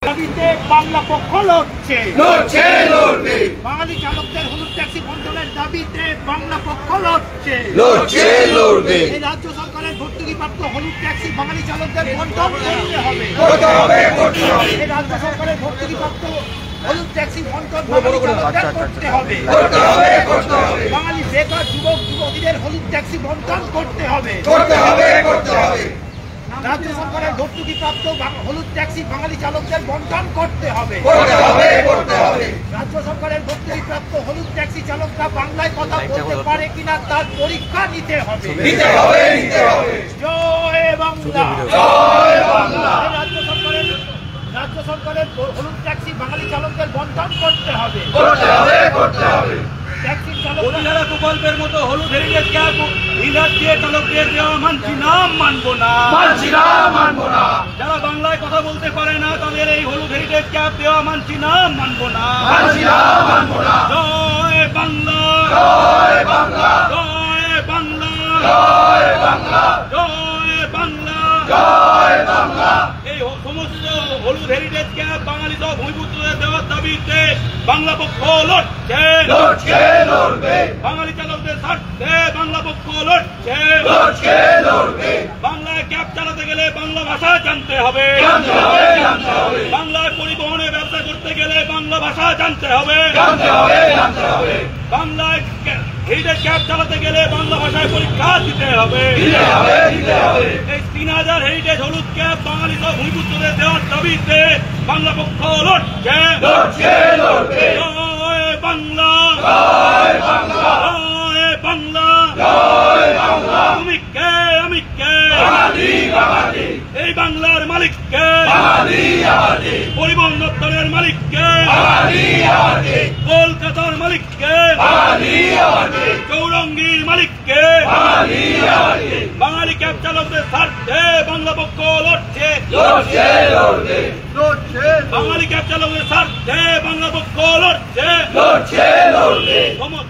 দাবিতে বাংলা পক্ষ লড়ছে। বাঙালি চালকদের হলুদ ট্যাক্সি বন্ধনের দাবিতে বাংলা পক্ষ লড়ছে। এই রাজ্য সরকারের ভর্তুকিপ্রাপ্ত হলুদ ট্যাক্সি বাঙালি চালকদের বন্ধন করতে হবে। এই রাজ্য সরকারের ভর্তুকিপ্রাপ্ত হলুদ ট্যাক্সি বন্ধন বাঙালি চালকদের করতে হবে। বাঙালি বেকার যুবক যুবতীদের হলুদ ট্যাক্সি বন্ধন করতে হবে। রাজ্য সরকারের ভর্তুকিপ্রাপ্ত হলুদ ট্যাক্সি বাঙালি চালকদের বন্টন করতে হবে। রাজ্য সরকারের ভর্তুকিপ্রাপ্ত হলুদ ট্যাক্সি চালকরা বাংলায় কথা বলতে পারে কিনা তার পরীক্ষা নিতে হবে। জয় বাংলা। রাজ্য সরকারের হলুদ ট্যাক্সি বাঙালি চালকদের বন্টন করতে হবে। প্রকল্পের মতো হলুদ হেরিটেজ ক্যাব চালকদের দেওয়া মানছি না, মানবো না। যারা বাংলায় কথা বলতে পারে না তাদের এই হলুদ হেরিটেজ ক্যাব দেওয়া মানছি না, মানবো না। জয় বাংলা, জয় বাংলা, জয় বাংলা, জয় বাংলা, জয় বাংলা, জয় বাংলা। এই সমস্ত হলুদ হেরিটেজ ক্যাব বাঙালি সব ভূমিপুত্রদের দেওয়ার দাবিতে বাংলা পক্ষ লড়ছে। বাঙালি চালকদের স্বার্থে বাংলা পক্ষ লড়ছে। বাংলায় ক্যাব চালাতে গেলে বাংলা ভাষা জানতে হবে। বাংলায় পরিবহনে ব্যবসা করতে গেলে বাংলা ভাষা জানতে হবে। বাংলায় হেরিটেজ ক্যাব চালাতে গেলে বাংলা ভাষায় পরীক্ষা দিতে হবে। এই 3000 হেরিটেজ হলুদ ক্যাব বাঙালি সব ভূমিপুত্রদের দেওয়ার দাবিতে বাংলা পক্ষ লড়ছে। জয় বাংলা, জয় বাংলা, জয় বাংলা, জয় বাংলা। তুমি কে, আমি কে? এই বাংলার মালিক কে? পরিবহন দপ্তরের মালিক কে? কলকাতার মালিক কে? চৌরঙ্গীর মালিক কে? বাঙালি ক্যাব চালকদের স্বার্থে বাংলা পক্ষ লড়ছে। বাঙালি ক্যাব চালকদের স্বার্থে বাংলা পক্ষ লড়ছে।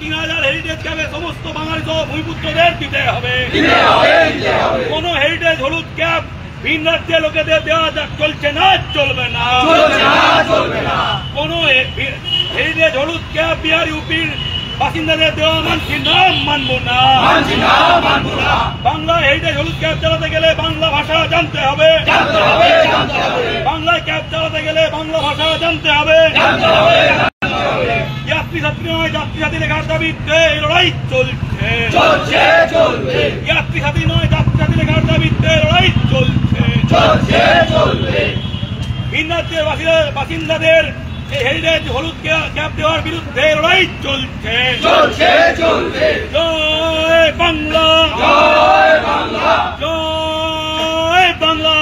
3000 হেরিটেজ ক্যাবে সমস্ত বাঙালি সহ ভূমিপুত্রদের দিতে হবে। কোন হেরিটেজ হলুদ ক্যাব ভিন রাজ্যের লোকেদের দেওয়া চলছে না, চলবে না। কোন হেরিটেজ হলুদ ক্যাব বিহার ইউপির বাসিন্দাদের দেওয়া মানছি না, মানবো না। বাংলা হেরিটেজ হলুদ ক্যাব চালাতে গেলে বাংলা ভাষা জানতে হবে। বাংলায় ক্যাব চালাতে গেলে বাংলা ভাষা জানতে হবে। যাত্রী ছাত্রী নয়, যাত্রী সাথী লেখার দাবিতে লড়াই চলছে। যাত্রী সাথী নয়, যাত্রী সাথী লেখার দাবিতে লড়াই চলছে। ভিন রাজ্যের বাসিন্দাদের হেরিটেজ হলুদ ক্যাব দেওয়ার বিরুদ্ধে লড়াই চলছে। জয় বাংলা, জয় বাংলা, জয় বাংলা।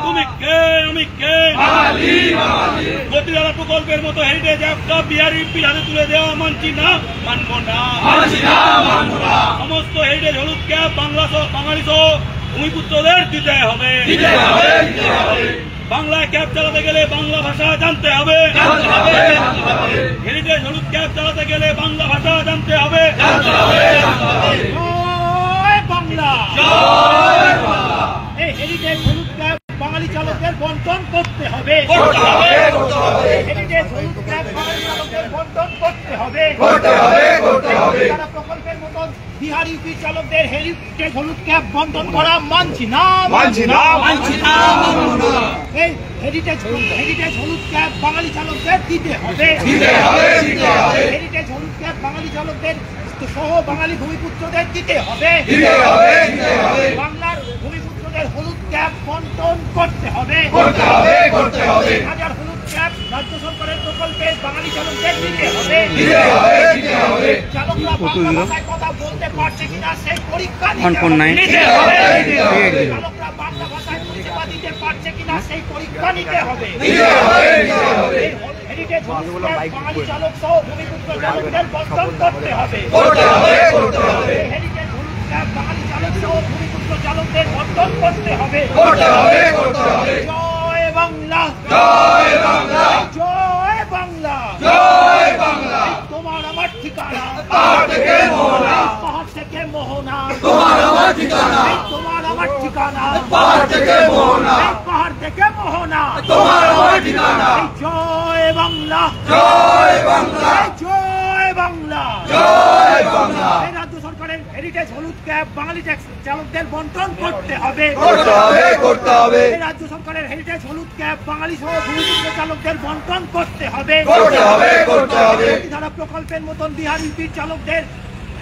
তুমি কে, আমি কে? গতিধারা প্রকল্পের মতো হেরিটেজ অ্যাপটা বিহারি হাতে তুলে দেওয়া মানছি না, মানবো না। সমস্ত হেরিটেজ হলুদ ক্যাব বাঙালি সহ ভূমিপুত্রদের দিতে হবে। বাংলায় ক্যাব চালাতে গেলে বাংলা ভাষা জানতে হবে। হেরিটেজ হলুদ ক্যাব চালাতে গেলে বাংলা ভাষা জানতে হবে। জয় বাংলা, এই হেরিটেজ হলুদ ক্যাব বাঙালি চালকদের বন্টন করতে হবে। হেরিটেজ হলুদ ক্যাব বাঙালি চালকদের বন্টন করতে হবে। প্রকল্পের মতন বিহার ইউপি চালকদের হেরিটেজ হলুদ ক্যাব বন্টন করা মানছি না। এই হেরিটেজ হলুদ ক্যাব বাঙালি চালকদের দিতে হবে। হেরিটেজ হলুদ ক্যাব বাঙালি চালকদের সহ বাঙালি ভূমিপুত্রদের দিতে হবে। বাংলার ভূমিপুত্রদের হলুদ ক্যাব বন্টন করতে হবে। 3000 হলুদ ক্যাব রাজ্য সরকারের প্রকল্পে বাঙালি চালকদের দিতে হবে। চালকরা বাংলা ভাষায় কথা বলতে পারছে কিনা সেই পরীক্ষা নিতে হবে। চালকরা বাংলা ভাষায় পরিষেবা দিতে পারছে কিনা সেই পরীক্ষা নিতে হবে। হেরিটেজ হলুদ ক্যাব বাঙালি চালক সহ ভূমিপুত্র চালকদের বন্টন করতে হবে। হেরিটেজ হলুদ ক্যাব বাঙালি চালক সহ ভূমিপুত্র চালকদের বন্টন করতে হবে। জয় বাংলা, জয় বাংলা, জয় বাংলা, জয় বাংলা। তোমার আমার ঠিকানা পাহাড় থেকে মোহনা, পাহাড় থেকে মোহনা। তোমার আমার ঠিকানা, তোমার আমার ঠিকানা পাহাড় থেকে মোহনা, পাহাড় থেকে জয় বাংলা, জয় বাংলা, জয় বাংলা, জয় বাংলা। রাজ্য সরকারের হেরিটেজ হলুদ ক্যাব বাঙালি ট্যাক্সি চালকদের বন্টন করতে হবে, করতে হবে, করতে হবে, রাজ্য সরকারের হেরিটেজ হলুদ ক্যাব বাঙালি সহ ভূমিপুত্র চালকদের বন্টন করতে হবে, করতে হবে, করতে হবে। ধারা প্রকল্পের মতন বিহার ইউপির চালকদের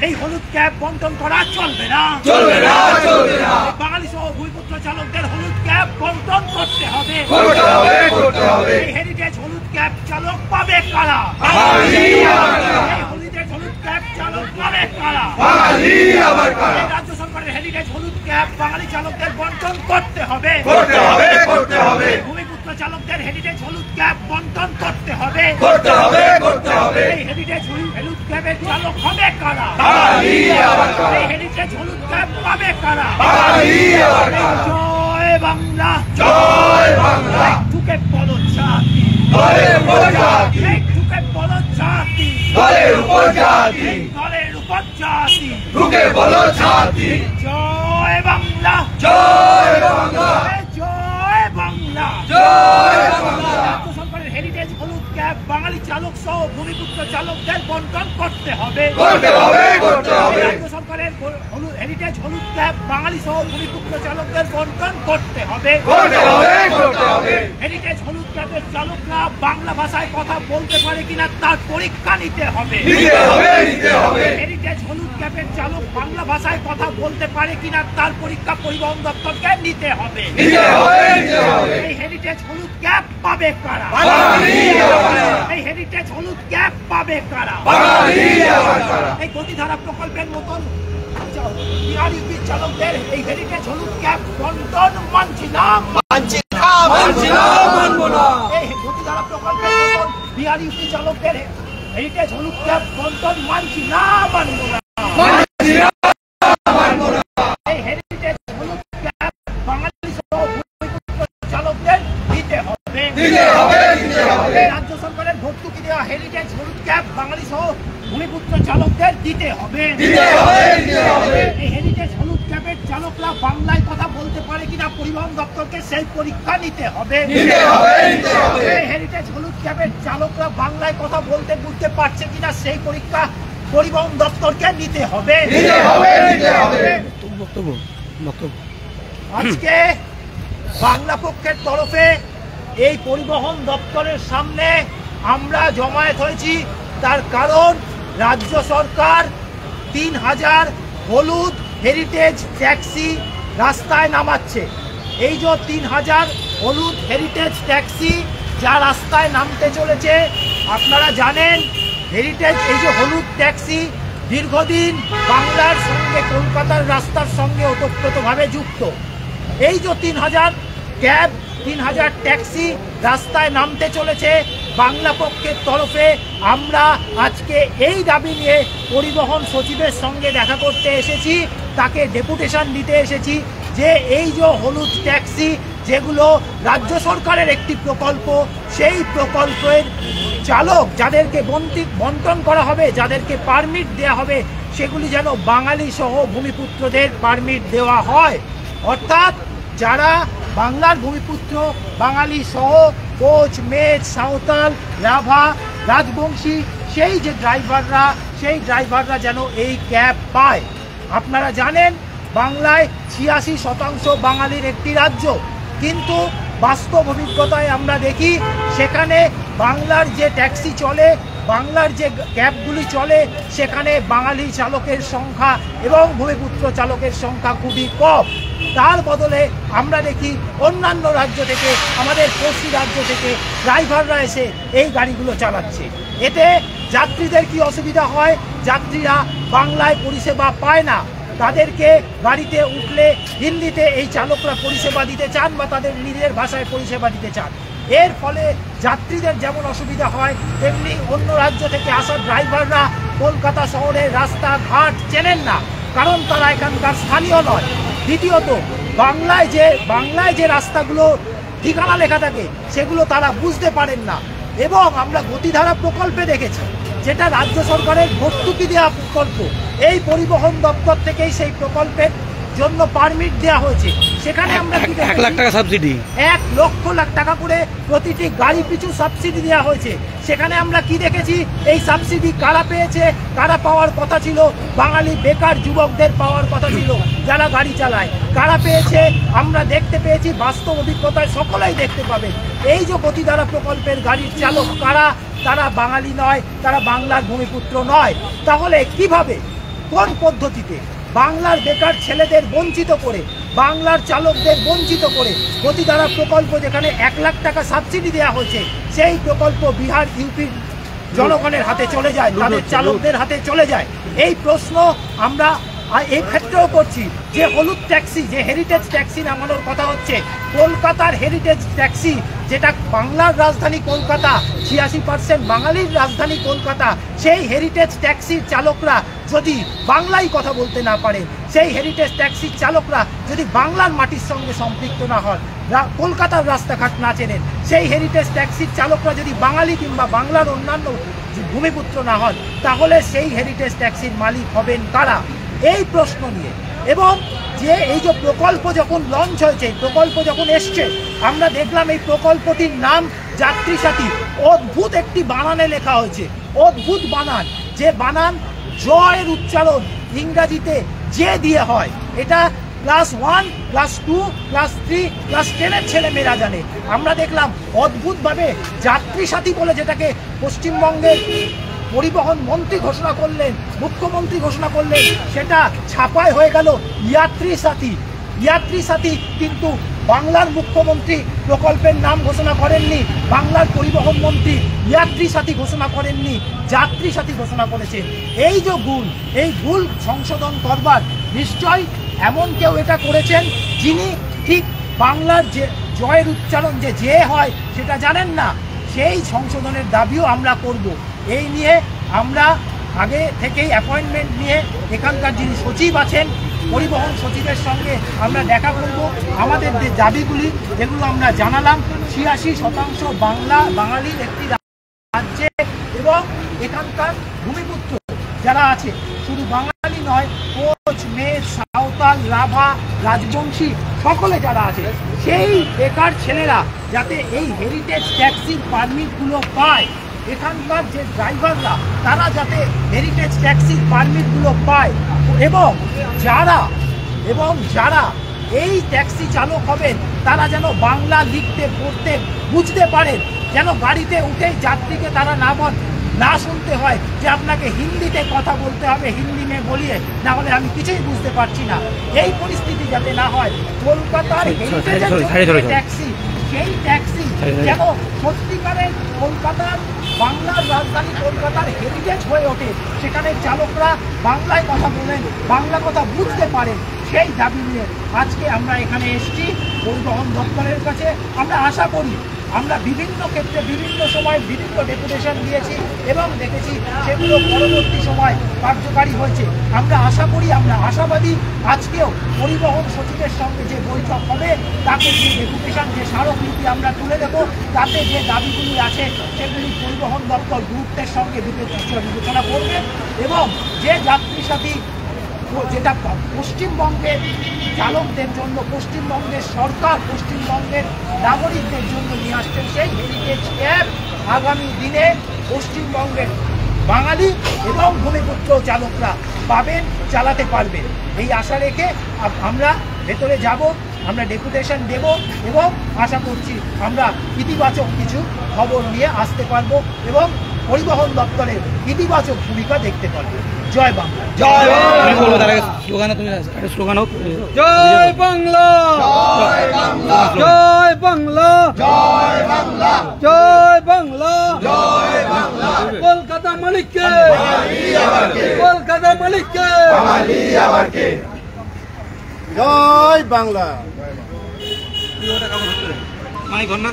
এই হলুদ ক্যাব বন্টন করা চলবে না, চলবে না, চলবে না। বাঙালি সহ ভূমিপুত্র চালকদের হলুদ ক্যাব বন্টন করতে হবে, করতে হবে, করতে হবে। এই হেরিটেজ হলুদ ক্যাব চালক পাবে কারা? বাঙালি আবার কারা? এই হেরিটেজ হলুদ ক্যাব চালক পাবে কারা? বাঙালি আবার কারা? এই রাজ্য সরকারের হেরিটেজ হলুদ ক্যাব বাঙালি চালকদের বন্টন করতে হবে, করতে হবে, করতে হবে, ভূমিপুত্র চালকদের হেরিটেজ হলুদ ক্যাব বন্টন করতে হবে, করতে হবে, করতে হবে। এই হেরিটেজ হলুদ ক্যাবের চালক হবে কারা? বাঙালি আবার কারা? এই হেরিটেজ হলুদ ক্যাব পাবে কারা? বাঙালি আবার কারা? জয় বাংলা, জয় বাংলা। ঢুকে বলো জাতি, দলের উপর জাতি, ঢুকে বলো জাতি, দলের উপর জাতি, দলের উপর জাতি, ঢুকে বলো জাতি। জয় বাংলা, জয় বাংলা, জয় বাংলা, জয় বাংলা। রাজ্য সরকারের হেরিটেজ হলুদ ক্যাব বাঙালি চালক সহ ভূমিপুত্র চালকদের বন্টন করতে হবে, করতে হবে, করতে হবে। রাজ্য সরকারের হেরিটেজ হলুদ ক্যাব বাঙালি সহ ভূমিপুত্র চালকদের বন্টন করতে হবে, করতে হবে, করতে হবে। হেরিটেজ হলুদ ক্যাবের চালকরা বাংলা ভাষায় কথা বলতে পারে কিনা তার পরীক্ষা নিতে হবে, নিতে হবে, নিতে হবে। হেরিটেজ হলুদ ক্যাবের চালক বাংলা ভাষায় কথা বলতে পারে কিনা তার পরীক্ষা পরিবহন দপ্তরকে নিতে হবে, নিতে হবে, নিতে হবে। এই হেরিটেজ হলুদ ক্যাব পাবে কারা? বাঙালি আবার কারা? এই হেরিটেজ হলুদ ক্যাব পাবে কারা? বাঙালি আবার কারা? এই গতিধারা প্রকল্পের মতন বিহার ইউপির চালকদের এই হেরিটেজ হলুদ ক্যাব বন্টন মানছি না, মানছি না, মানবো না। এই গতিধারা প্রকল্পের মতন বিহার ইউপি চালকদের হেরিটেজ হলুদ ক্যাব বন্টন মানছি না, মানবো না। মানছি না, মানবো না। এই হেরিটেজ হলুদ ক্যাব বাঙালি সহ ভূমিপুত্র চালকদের দিতে হবে, দিতে হবে, দিতে হবে। রাজ্য সরকারের ভর্তুকি দেওয়া হেরিটেজ হলুদ ক্যাব বাঙালি সহ ভূমিপুত্র চালকদের দিতে হবে, দিতে হবে, দিতে হবে। এই হেরিটেজ হলুদ ক্যাবের চালকরা বাংলায় কথা বলতে পারে কিনা পরিবহন দপ্তরকে সেই পরীক্ষা নিতে হবে, নিতে হবে, নিতে হবে। এই হেরিটেজ হলুদ ক্যাবের চালকরা বাংলায় কথা বলতে বুঝতে পারছে কিনা সেই পরীক্ষা পরিবহন দপ্তরকে নিতে হবে, নিতে হবে, নিতে হবে। আজকে বাংলা পক্ষের তরফে এই পরিবহন দপ্তরের সামনে আমরা জমায়েত হয়েছি, তার কারণ রাজ্য সরকার 3000 হলুদ হেরিটেজ ট্যাক্সি রাস্তায় নামাচ্ছে। এই যে 3000 হলুদ হেরিটেজ ট্যাক্সি যা রাস্তায় নামতে চলেছে, আপনারা জানেন হেরিটেজ এই যে হলুদ ট্যাক্সি দীর্ঘদিন বাংলার সঙ্গে কলকাতার রাস্তার সঙ্গে ওতপ্রোতভাবে যুক্ত। এই যে 3000 ক্যাব 3000 ট্যাক্সি রাস্তায় নামতে চলেছে, বাংলা পক্ষের তরফে আমরা আজকে এই দাবি নিয়ে পরিবহন সচিবের সঙ্গে দেখা করতে এসেছি, তাকে ডেপুটেশন দিতে এসেছি যে এই যে হলুদ ট্যাক্সি যেগুলো রাজ্য সরকারের একটি প্রকল্প, সেই প্রকল্পের চালক যাদেরকে বন্টন করা হবে, যাদেরকে পারমিট দেওয়া হবে, সেগুলি যেন বাঙালি সহ ভূমিপুত্রদের পারমিট দেওয়া হয়। অর্থাৎ যারা বাংলার ভূমিপুত্র বাঙালি সহ কোচ, মেচ, সাঁওতাল, রাভা, রাজবংশী সেই যে ড্রাইভাররা যেন এই ক্যাব পায়। আপনারা জানেন বাংলায় 86% বাঙালির একটি রাজ্য, কিন্তু বাস্তব অভিজ্ঞতায় আমরা দেখি সেখানে বাংলার যে ট্যাক্সি চলে, বাংলার যে ক্যাবগুলি চলে, সেখানে বাঙালি চালকের সংখ্যা এবং ভূমিপুত্র চালকের সংখ্যা খুবই কম। তার বদলে আমরা দেখি অন্যান্য রাজ্য থেকে, আমাদের পড়শি রাজ্য থেকে ড্রাইভাররা এসে এই গাড়িগুলো চালাচ্ছে। এতে যাত্রীদের কি অসুবিধা হয়? যাত্রীরা বাংলায় পরিষেবা পায় না, তাদেরকে গাড়িতে উঠলে হিন্দিতে এই চালকরা পরিষেবা দিতে চান বা তাদের নিজের ভাষায় পরিষেবা দিতে চান। এর ফলে যাত্রীদের যেমন অসুবিধা হয়, তেমনি অন্য রাজ্য থেকে আসা ড্রাইভাররা কলকাতা শহরের রাস্তাঘাট চেনেন না, কারণ তারা এখানকার স্থানীয় নয়। দ্বিতীয়ত বাংলায় যে রাস্তাগুলো ঠিকানা লেখা থাকে সেগুলো তারা বুঝতে পারেন না। এবং আমরা গতিধারা প্রকল্পে দেখেছি, যেটা রাজ্য সরকারের ভর্তুকি দেওয়া প্রকল্প, এই পরিবহন দপ্তর থেকেই সেই প্রকল্পের জন্য পারমিট দেওয়া হয়েছে, সেখানে আমরা 1 লাখ টাকা সাবসিডি, 1 লক্ষ টাকা করে প্রতিটি গাড়ি পিছু সাবসিডি দেওয়া হয়েছে। সেখানে আমরা কি দেখেছি, এই সাবসিডি কারা পেয়েছে, কারা পাওয়ার কথা ছিল, বাঙালি বেকার যুবকদের পাওয়ার কথা ছিল যারা গাড়ি চালায়, কারা পেয়েছে আমরা দেখতে পেয়েছি। বাস্তব অভিজ্ঞতায় সকলেই দেখতে পাবে এই যে গতিধারা প্রকল্পের গাড়ির চালক কারা, তারা বাঙালি নয়, তারা বাংলার ভূমিপুত্র নয়। তাহলে কিভাবে, কোন পদ্ধতিতে বাংলার বেকার ছেলেদের বঞ্চিত করে, বাংলার চালকদের বঞ্চিত করে গতিধারা প্রকল্প যেখানে 1 লাখ টাকা সাবসিডি দেওয়া হয়েছে, সেই প্রকল্প বিহার ইউপির জনগণের হাতে চলে যায়, তাদের চালকদের হাতে চলে যায়? এই প্রশ্ন আমরা এই ক্ষেত্রেও করছি যে হলুদ ট্যাক্সি, যে হেরিটেজ ট্যাক্সি নামানোর কথা হচ্ছে, কলকাতার হেরিটেজ ট্যাক্সি, যেটা বাংলার রাজধানী কলকাতা, 86% বাঙালির রাজধানী কলকাতা, সেই হেরিটেজ ট্যাক্সির চালকরা যদি বাংলায় কথা বলতে না পারে, সেই হেরিটেজ ট্যাক্সির চালকরা যদি বাংলার মাটির সঙ্গে সম্পৃক্ত না হন, কলকাতার রাস্তাঘাট না চেনেন, সেই হেরিটেজ ট্যাক্সির চালকরা যদি বাঙালি কিংবা বাংলার অন্যান্য ভূমিপুত্র না হন, তাহলে সেই হেরিটেজ ট্যাক্সির মালিক হবেন কারা? এই প্রশ্ন নিয়ে, এবং যে এই যে প্রকল্প যখন লঞ্চ হয়েছে, প্রকল্প যখন এসছে, আমরা দেখলাম এই প্রকল্পটির নাম যাত্রী সাথী। অদ্ভুত একটি বানানে লেখা হয়েছে, অদ্ভুত বানান, যে বানান জয়ের উচ্চারণ ইংরাজিতে যে দিয়ে হয়, এটা ক্লাস 1, ক্লাস 2, ক্লাস 3, ক্লাস 10-এর ছেলেমেয়েরা জানে। আমরা দেখলাম অদ্ভুতভাবে যাত্রী সাথী বলে যেটাকে পশ্চিমবঙ্গের পরিবহন মন্ত্রী ঘোষণা করলেন, মুখ্যমন্ত্রী ঘোষণা করলেন, সেটা ছাপায় হয়ে গেল যাত্রী সাথী। যাত্রী সাথী কিন্তু বাংলার মুখ্যমন্ত্রী প্রকল্পের নাম ঘোষণা করেননি, বাংলার পরিবহন মন্ত্রী যাত্রী সাথী ঘোষণা করেননি, যাত্রী সাথী ঘোষণা করেছেন। এই যে ভুল, এই ভুল সংশোধন করবার নিশ্চয় এমন কেউ এটা করেছেন যিনি ঠিক বাংলার যে জয়ের উচ্চারণ যে হয় সেটা জানেন না। সেই সংশোধনের দাবিও আমরা করব। এই নিয়ে আমরা আগে থেকেই অ্যাপয়েন্টমেন্ট নিয়ে এখানকার যিনি সচিব আছেন, পরিবহন সচিবের সঙ্গে আমরা দেখা করব। আমাদের যে দাবিগুলি যেগুলো আমরা জানালাম, 86% বাঙালির একটি রাজ্যে, এবং এখানকার ভূমিপুত্র যারা আছে, শুধু বাঙালি নয়, কোচ, মেষ, সাঁওতাল, রাভা, রাজবংশী সকলে যারা আছে, সেই বেকার ছেলেরা যাতে এই হেরিটেজ ট্যাক্সির পারমিটগুলো পায়, এখানকার যে ড্রাইভাররা তারা যাতে হেরিটেজ ট্যাক্সির পারমিটগুলো পায়, এবং যারা এই ট্যাক্সি চালক হবেন তারা যেন বাংলা লিখতে, পড়তে, বুঝতে পারেন, যেন গাড়িতে উঠেই যাত্রীকে তারা না শুনতে হয় যে আপনাকে হিন্দিতে কথা বলতে হবে, হিন্দি মে বলিয়ে, না হলে আমি কিছুই বুঝতে পারছি না। এই পরিস্থিতি যাতে না হয়, কলকাতার হেরিটেজের ট্যাক্সি, সেই ট্যাক্সি যেন সত্যিকারের কলকাতার, বাংলার রাজধানী কলকাতার হেরিটেজ হয়ে ওঠে, সেখানে চালকরা বাংলায় কথা বলেন, বাংলা কথা বুঝতে পারেন। সেই দাবি নিয়ে আজকে আমরা এখানে এসেছি পরিবহন দপ্তরের কাছে। আমরা আশা করি, আমরা বিভিন্ন ক্ষেত্রে বিভিন্ন সময় বিভিন্ন ডেপুটেশন দিয়েছি এবং দেখেছি সেগুলো পরবর্তী সময় কার্যকারী হয়েছে। আমরা আশা করি, আমরা আশাবাদী, আজকেও পরিবহন সচিবের সঙ্গে যে বৈঠক হবে, তাকে যে ডেপুটেশন, যে স্মারকলিপি আমরা তুলে দেবো, তাতে যে দাবিগুলি আছে সেগুলি পরিবহন দপ্তর গুরুত্বের সঙ্গে বিবেচনা করবে, এবং যে যাত্রী সাথী যেটা পশ্চিমবঙ্গের চালকদের জন্য, পশ্চিমবঙ্গের সরকার পশ্চিমবঙ্গের নাগরিকদের জন্য নিয়ে আসছেন, সেই হেরিটেজ ক্যাব আগামী দিনে পশ্চিমবঙ্গের বাঙালি এবং ভূমিপুত্র চালকরা পাবেন, চালাতে পারবেন। এই আশা রেখে আমরা ভেতরে যাব, আমরা ডেপুটেশন দেব, এবং আশা করছি আমরা ইতিবাচক কিছু খবর নিয়ে আসতে পারবো এবং পরিবহন দপ্তরের ইতিবাচক ভূমিকা দেখতে পারবো। জয় বাংলা, জয় বাংলা, স্লোগান হোক, জয় বাংলা, জয় বাংলা, জয় বাংলা, জয় বাংলা, জয় বাংলা, জয় বাংলা, কলকাতা মালিককে, কলকাতা মালিককে, জয় বাংলা। মানে ঘর না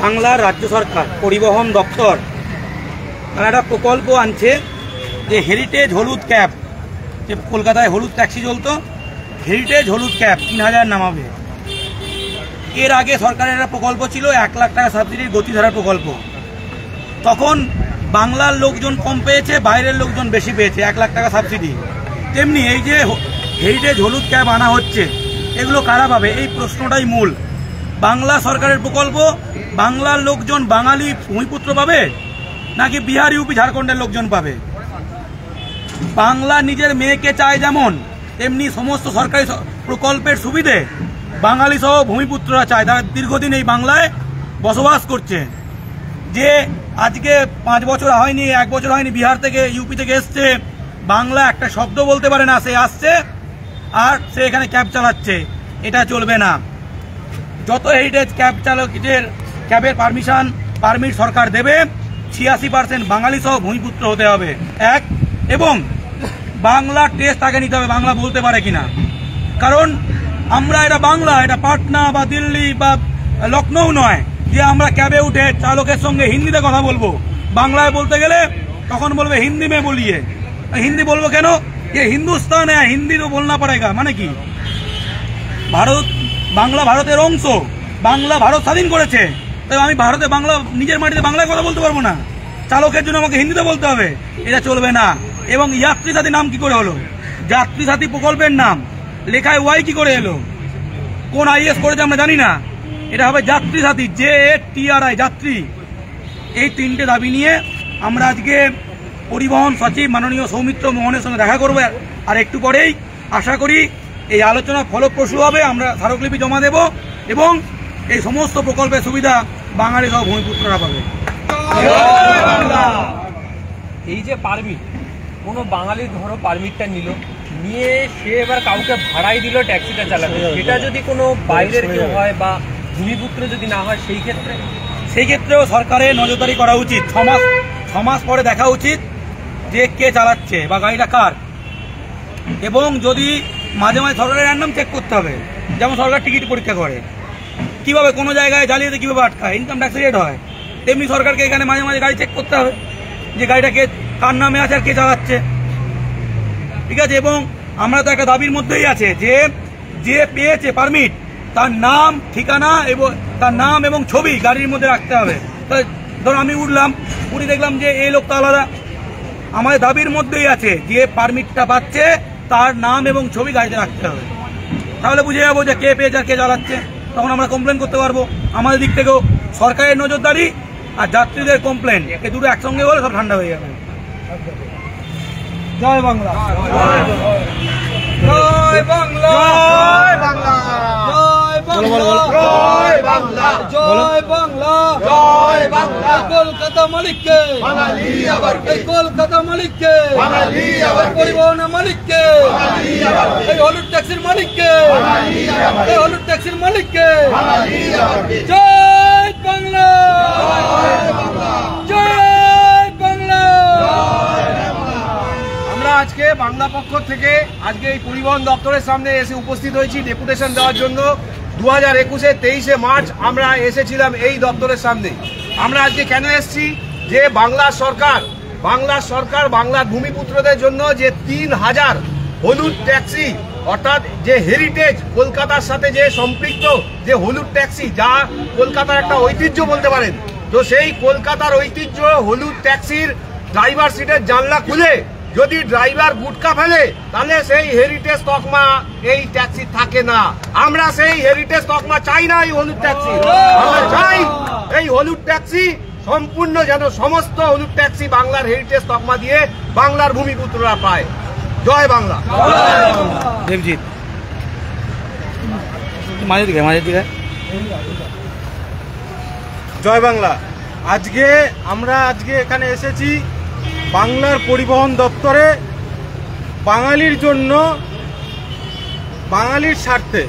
বাংলার রাজ্য সরকার পরিবহন দপ্তর তারা একটা প্রকল্প আনছে যে হেরিটেজ হলুদ ক্যাব, যে কলকাতায় হলুদ ট্যাক্সি চলতো, হেরিটেজ হলুদ ক্যাব 3000 নামাবে। এর আগে সরকারের একটা প্রকল্প ছিল 1 লাখ টাকা সাবসিডির গতিধারা প্রকল্প। তখন বাংলার লোকজন কম পেয়েছে, বাইরের লোকজন বেশি পেয়েছে 1 লাখ টাকা সাবসিডি। তেমনি এই যে হেরিটেজ হলুদ ক্যাব আনা হচ্ছে, এগুলো কারা পাবে? এই প্রশ্নটাই মূল। বাংলা সরকারের প্রকল্প বাংলার লোকজন, বাঙালি ভূমিপুত্র পাবে, নাকি বিহার, ইউপি, ঝাড়খণ্ডের লোকজন পাবে? বাংলা নিজের মেয়েকে চায় যেমন, তেমনি সমস্ত সরকারি প্রকল্পের সুবিধে বাঙালি সহ ভূমিপুত্ররা চায়। তারা দীর্ঘদিন এই বাংলায় বসবাস করছে। যে আজকে 5 বছর হয়নি, 1 বছর হয়নি, বিহার থেকে, ইউপি থেকে এসছে, বাংলা একটা শব্দ বলতে পারে না, সে আসছে আর সে এখানে ক্যাব চালাচ্ছে। এটা চলবে না। যত হেরিটেজ ক্যাব চালকদের ক্যাবের পারমিট সরকার দেবে, 86% বাঙালি সহ ভূমিপুত্র হতে হবে। এবং বাংলা টেস্ট আগে নিতে হবে, বাংলা বলতে পারে কিনা। কারণ আমরা এটা বাংলা, এটা পাটনা বা দিল্লি বা লখনৌ নয় যে আমরা ক্যাবে উঠে চালকের সঙ্গে হিন্দিতে কথা বলবো। বাংলায় বলতে গেলে তখন বলবে হিন্দি মে বলিয়ে। হিন্দি বলবো কেন? যে হিন্দুস্তান হ্যাঁ, হিন্দি তো বলনা পড়েগা। মানে কি? বাংলা ভারতের অংশ, বাংলা ভারত স্বাধীন করেছে, তাই আমি ভারতে বাংলা, নিজের মাটিতে বাংলায় কথা বলতে পারবো না? চালকের জন্য আমাকে হিন্দিতে বলতে হবে? এটা চলবে না। এবং যাত্রী সাথী নাম কি করে হলো? যাত্রী সাথী প্রকল্পের নাম লেখায় ওয়াই কি করে এলো? কোন আইএস করেছে আমরা জানি না। এটা হবে যাত্রী সাথী, JATRI, যাত্রী। এই 3টে দাবি নিয়ে আমরা আজকে পরিবহন সচিব মাননীয় সৌমিত্র মোহনের সঙ্গে দেখা করবো। আর একটু পরেই আশা করি এই আলোচনা ফলপ্রসূ হবে। আমরা স্মারকলিপি জমা দেব এবং এই সমস্ত প্রকল্পের সুবিধা বাঙালি সহ ভূমিপুত্ররা পাবে। এই যে পারমিট, কোনো বাঙালি ধরো পারমিটটা নিয়ে সে এবার কাউকে ভাড়াই দিল ট্যাক্সিটা চালাবে, সেটা যদি কোনো বাইরের কেউ হয় বা ভূমিপুত্র যদি না হয়, সেই ক্ষেত্রেও সরকারের নজরদারি করা উচিত। 6 মাস পরে দেখা উচিত যে কে চালাচ্ছে বা গাড়িটা কার। এবং যদি মাঝে মাঝে সরকারের র্যান্ডম চেক করতে হবে, যেমন সরকার টিকিট পরীক্ষা করে, কিভাবে কোনো জায়গায় জালিয়াতি কিভাবে আটকায়, ইনকাম ট্যাক্স রেট হয়, তেমনি সরকারকে এখানে মাঝে মাঝে গাড়ি চেক করতে হবে যে গাড়িটা কে, কার নামে আছে আর কে চালাচ্ছে। ঠিক আছে? এবং আমরা তো একটা দাবির মধ্যেই আছে যে পেয়েছে পারমিট, তার নাম, ঠিকানা এবং ছবি গাড়ির মধ্যে রাখতে হবে। ধরো আমি উঠে দেখলাম যে এই লোকটা আলাদা, আমাদের দাবির মধ্যেই আছে যে পারমিটটা পাচ্ছে তার নাম এবং ছবি গাড়িতে রাখতে হবে। তাহলে বুঝে যাবো যে কে পেয়েছে আর কে চালাচ্ছে। তখন আমরা কমপ্লেন করতে পারবো। আমাদের দিক থেকেও সরকারের নজরদারি আর যাত্রীদের কমপ্লেন, এই দুটো একসঙ্গে হলে সব ঠান্ডা হয়ে যাবে। জয় বাংলা, জয় বাংলা, জয় বাংলা, জয় বাংলা, জয় বাংলা, জয় বাংলা। কলকাতা মালিককে বাঙালি আবার, কলকাতা মালিককে বাঙালি আবার, পরিবহনের মালিককে বাঙালি আবার, এই হলুদ ট্যাক্সির মালিককে বাঙালি আবার, এই হলুদ ট্যাক্সির মালিককে বাঙালি আবার। জয় বাংলা, জয় বাংলা, জয় বাংলা। আমরা আজকে বাংলা পক্ষ থেকে আজকে এই পরিবহন দপ্তরের সামনে এসে উপস্থিত হয়েছি ডেপুটেশন দেওয়ার জন্য। 2021-এর 23শে মার্চ আমরা এসেছিলাম এই দপ্তরের সামনে। আমরা আজকে কেন এসেছি? যে বাংলা সরকার বাংলার ভূমিপুত্রদের জন্য যে 3000 হলুদ ট্যাক্সি, অর্থাৎ যে হেরিটেজ কলকাতার সাথে যে সম্পৃক্ত যে হলুদ ট্যাক্সি, যা কলকাতার একটা ঐতিহ্য বলতে পারেন, তো সেই কলকাতার ঐতিহ্য হলুদ ট্যাক্সির ড্রাইভার সিটের জানলা খুলে যদি ড্রাইভার গুটকা ফেলে, তাহলে সেই হেরিটেজ তকমা এই ট্যাক্সি থাকে না। আমরা সেই হেরিটেজ তকমা চাই না এই হলুদ ট্যাক্সি। আমরা চাই এই হলুদ ট্যাক্সি সম্পূর্ণ যেন সমস্ত হলুদ ট্যাক্সি বাংলার হেরিটেজ তকমা দিয়ে বাংলার ভূমিপুত্ররা পায়। জয় বাংলা। দেবজিৎ মাঝে দিকে জয় বাংলা। আমরা এখানে এসেছি বাংলার পরিবহন দপ্তরে বাঙালির জন্য, বাঙালির স্বার্থে।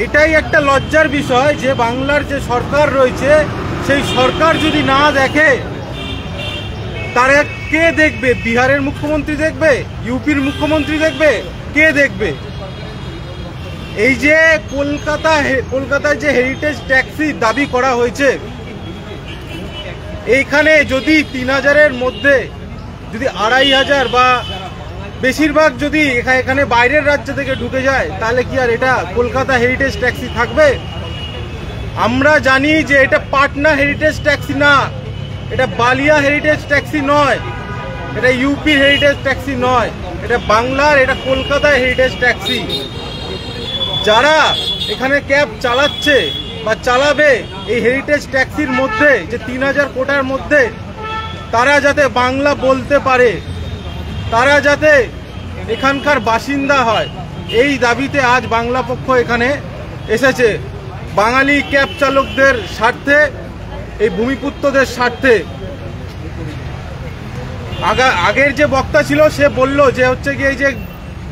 এটাই একটা লজ্জার বিষয় যে বাংলার যে সরকার রয়েছে, সেই সরকার যদি না দেখে, তারা কে দেখবে? বিহারের মুখ্যমন্ত্রী দেখবে? ইউপির মুখ্যমন্ত্রী দেখবে? কে দেখবে? এই যে কলকাতায় যে হেরিটেজ ট্যাক্সি দাবি করা হয়েছে, এইখানে যদি 3000-এর মধ্যে যদি 2500 বা বেশিরভাগ যদি এখানে বাইরের রাজ্য থেকে ঢুকে যায়, তাহলে কি আর এটা কলকাতা হেরিটেজ ট্যাক্সি থাকবে? আমরা জানি যে এটা পাটনা হেরিটেজ ট্যাক্সি না, এটা বালিয়া হেরিটেজ ট্যাক্সি নয়, এটা ইউপি হেরিটেজ ট্যাক্সি নয়, এটা বাংলার, এটা কলকাতা হেরিটেজ ট্যাক্সি। যারা এখানে ক্যাব চালাচ্ছে বা চালাবে এই হেরিটেজ ট্যাক্সির মধ্যে, যে 3000 কোটার মধ্যে, তারা যাতে বাংলা বলতে পারে, তারা যাতে এখানকার বাসিন্দা হয়, এই দাবিতে আজ বাংলা পক্ষ এখানে এসেছে। বাঙালি ক্যাব চালকদের স্বার্থে, এই ভূমিপুত্রদের স্বার্থে। আগের যে বক্তা ছিল সে বলল যে হচ্ছে কি, এই যে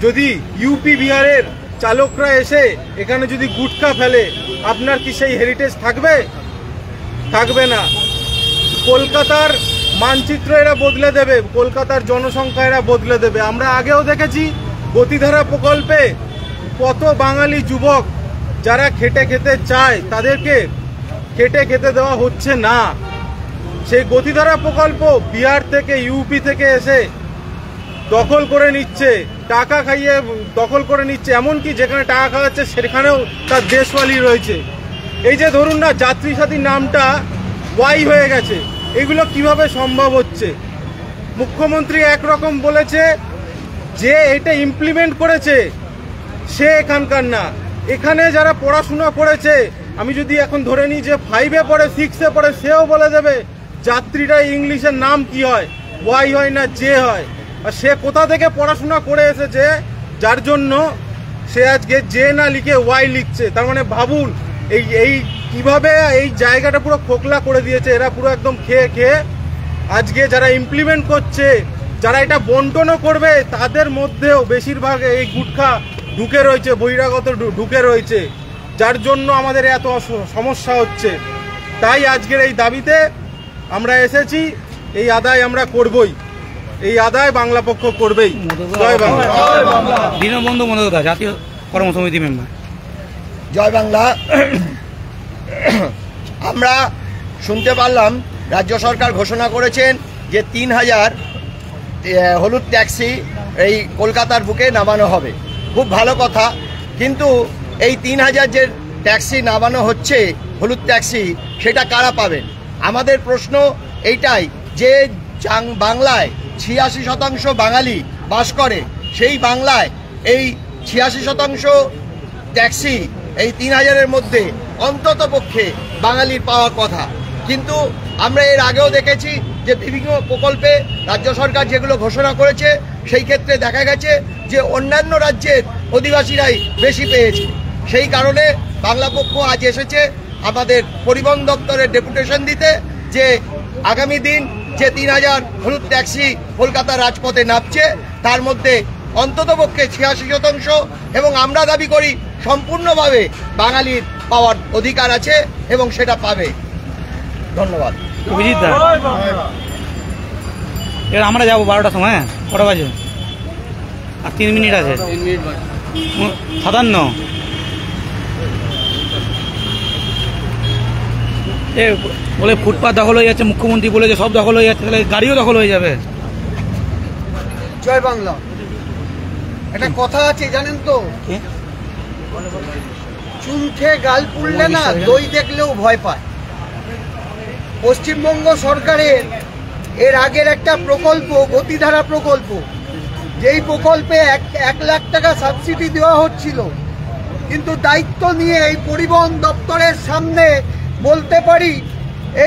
যদি ইউপি বিহারের চালকরা এসে এখানে যদি গুটখা ফেলে, আপনার কি সেই হেরিটেজ থাকবে? থাকবে না। কলকাতার মানচিত্র এরা বদলে দেবে, কলকাতার জনসংখ্যা এরা বদলে দেবে। আমরা আগেও দেখেছি গতিধারা প্রকল্পে কত বাঙালি যুবক যারা খেটে খেতে চায় তাদেরকে খেটে খেতে দেওয়া হচ্ছে না। সেই গতিধারা প্রকল্প বিহার থেকে, ইউপি থেকে এসে দখল করে নিচ্ছে, টাকা খাইয়ে দখল করে নিচ্ছে। এমনকি যেখানে টাকা খাওয়াচ্ছে সেখানেও তার দেশওয়ালি রয়েছে। এই যে ধরুন না, যাত্রী সাথী নামটা ওয়াই হয়ে গেছে, এগুলো কিভাবে সম্ভব হচ্ছে? মুখ্যমন্ত্রী একরকম বলেছে যে এটা ইমপ্লিমেন্ট করেছে, সে এখানকার না। এখানে যারা পড়াশোনা করেছে, আমি যদি এখন ধরে নিই যে 5-এ পড়ে, 6-এ পড়ে, সেও বলে দেবে যাত্রীরা ইংলিশের নাম কি হয়, ওয়াই হয় না জে হয়। আর সে কোথা থেকে পড়াশোনা করে এসেছে যার জন্য সে আজকে জে না লিখে ওয়াই লিখছে? তার মানে ভাবুন এই কিভাবে এই জায়গাটা পুরো খোকলা করে দিয়েছে এরা, পুরো একদম খেয়ে খেয়ে। আজকে যারা ইমপ্লিমেন্ট করছে, যারা এটা বন্টনও করবে, তাদের মধ্যেও বেশিরভাগ এই গুটখা ঢুকে রয়েছে, বহিরাগত ঢুকে রয়েছে, যার জন্য আমাদের এত সমস্যা হচ্ছে। তাই আজকের এই দাবিতে আমরা এসেছি, এই আদায় আমরা করবই, এই আদায় বাংলা পক্ষ করবেই। জয় বাংলা। দীনবন্ধু মনোদা, জাতীয় কর্মসমিতি মেম্বার। জয় বাংলা। আমরা শুনতে পারলাম রাজ্য সরকার ঘোষণা করেছেন যে 3000 হলুদ ট্যাক্সি এই কলকাতার বুকে নামানো হবে। খুব ভালো কথা, কিন্তু এই 3000 যে ট্যাক্সি নামানো হচ্ছে, হলুদ ট্যাক্সি, সেটা কারা পাবেন? আমাদের প্রশ্ন এইটাই যে বাংলায় 86% বাঙালি বাস করে, সেই বাংলায় এই 86% ট্যাক্সি এই 3000-এর মধ্যে অন্তত পক্ষে বাঙালির পাওয়ার কথা। কিন্তু আমরা এর আগেও দেখেছি যে বিভিন্ন প্রকল্পে রাজ্য সরকার যেগুলো ঘোষণা করেছে, সেই ক্ষেত্রে দেখা গেছে যে অন্যান্য রাজ্যের অধিবাসীরাই বেশি পেয়েছে। সেই কারণে বাংলা পক্ষ আজ এসেছে আমাদের পরিবহন দপ্তরের ডেপুটেশন দিতে, যে আগামী দিন যে 3000 হলুদ ট্যাক্সি কলকাতার রাজপথে নামছে, তার মধ্যে অন্ততপক্ষে 86%, এবং আমরা দাবি করি সম্পূর্ণভাবে বাঙালির পাওয়ার অধিকার আছে এবং সেটা পাবে। ধন্যবাদ। অভিজিৎ দা, এবার আমরা যাবো 12টার সময়। কটা বাজে? আর 3 মিনিট আছে। 57 এ বলে ফুটপাথ দখল হয়ে যাচ্ছে, মুখ্যমন্ত্রী বলে যে সব দখল হয়ে যাচ্ছে, তাহলে গাড়িও দখল হয়ে যাবে। জয় বাংলা। একটা কথা আছে জানেন তো, চুন খেয়ে গাল পুড়লে না দই দেখলেও ভয় পায়। পশ্চিমবঙ্গ সরকারের এর আগের একটা প্রকল্প, গতিধারা প্রকল্প, যেই প্রকল্পে 1 লাখ টাকা সাবসিডি দেওয়া হচ্ছিল, কিন্তু দায়িত্ব নিয়ে এই পরিবহন দপ্তরের সামনে বলতে পারি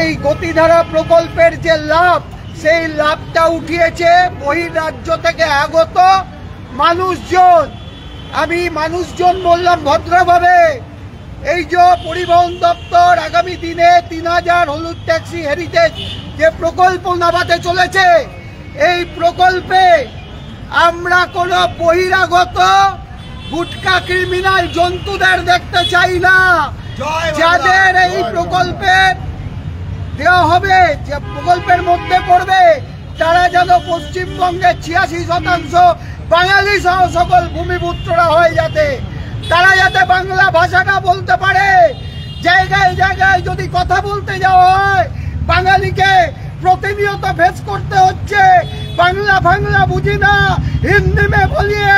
এই গতিধারা প্রকল্পের যে লাভ, সেই লাভটা উঠিয়েছে বহির্রাজ্য থেকে আগত মানুষজন। আমি মানুষজন বললাম ভদ্রভাবে। এই যে পরিবহন দপ্তর আগামী দিনে 3000 হলুদ ট্যাক্সি হেরিটেজ যে প্রকল্প নামাতে চলেছে, এই প্রকল্পে আমরা কোনো বহিরাগত গুটকা ক্রিমিনাল জন্তুদের দেখতে চাই না। যাদের এই প্রকল্পে দেওয়া হবে, যে প্রকল্পের মধ্যে পড়বে, তারা যেন পশ্চিমবঙ্গের 86% বাঙালি সহ সকল ভূমিপুত্ররা হয়, যাতে তারা যাতে বাংলা ভাষাটা বলতে পারে। জায়গায় জায়গায় যদি কথা বলতে যাওয়া হয়, বাঙালিকে প্রতিনিয়ত ফেস করতে হচ্ছে বাংলা ফাংলা বুঝি না, হিন্দি মে বলিয়ে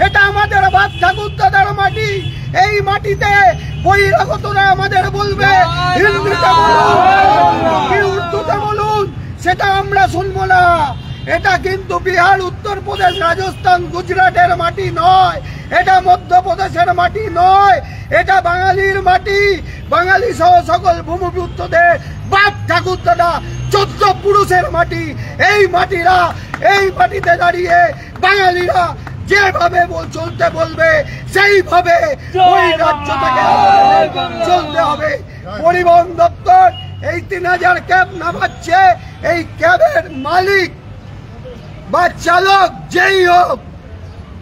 এটা আমাদের বাপ ঠাকুর দাদার মাটি। এই মাটিতে বহিরাগতরা আমাদের বলবে হিন্দিতে বলুন কি উর্দুতে বলুন, সেটা আমরা শুনবো না। এটা কিন্তু বিহার, উত্তরপ্রদেশ, রাজস্থান, গুজরাটের মাটি নয়, এটা মধ্যপ্রদেশের মাটি নয়, এটা বাঙালির মাটি। বাঙালি সহ সকল ভূমিপুত্রদের বাপ ঠাকুর দাদা 14 পুরুষের মাটি। এই মাটিরা, এই মাটিতে দাঁড়িয়ে বাঙালিরা যেভাবে চলতে বলবে সেইভাবে ওই রাজ্য থেকে চলতে হবে। পরিবহন দপ্তর এই 3000 ক্যাব নামাচ্ছে, এই ক্যাবের মালিক বা চালক যেই হোক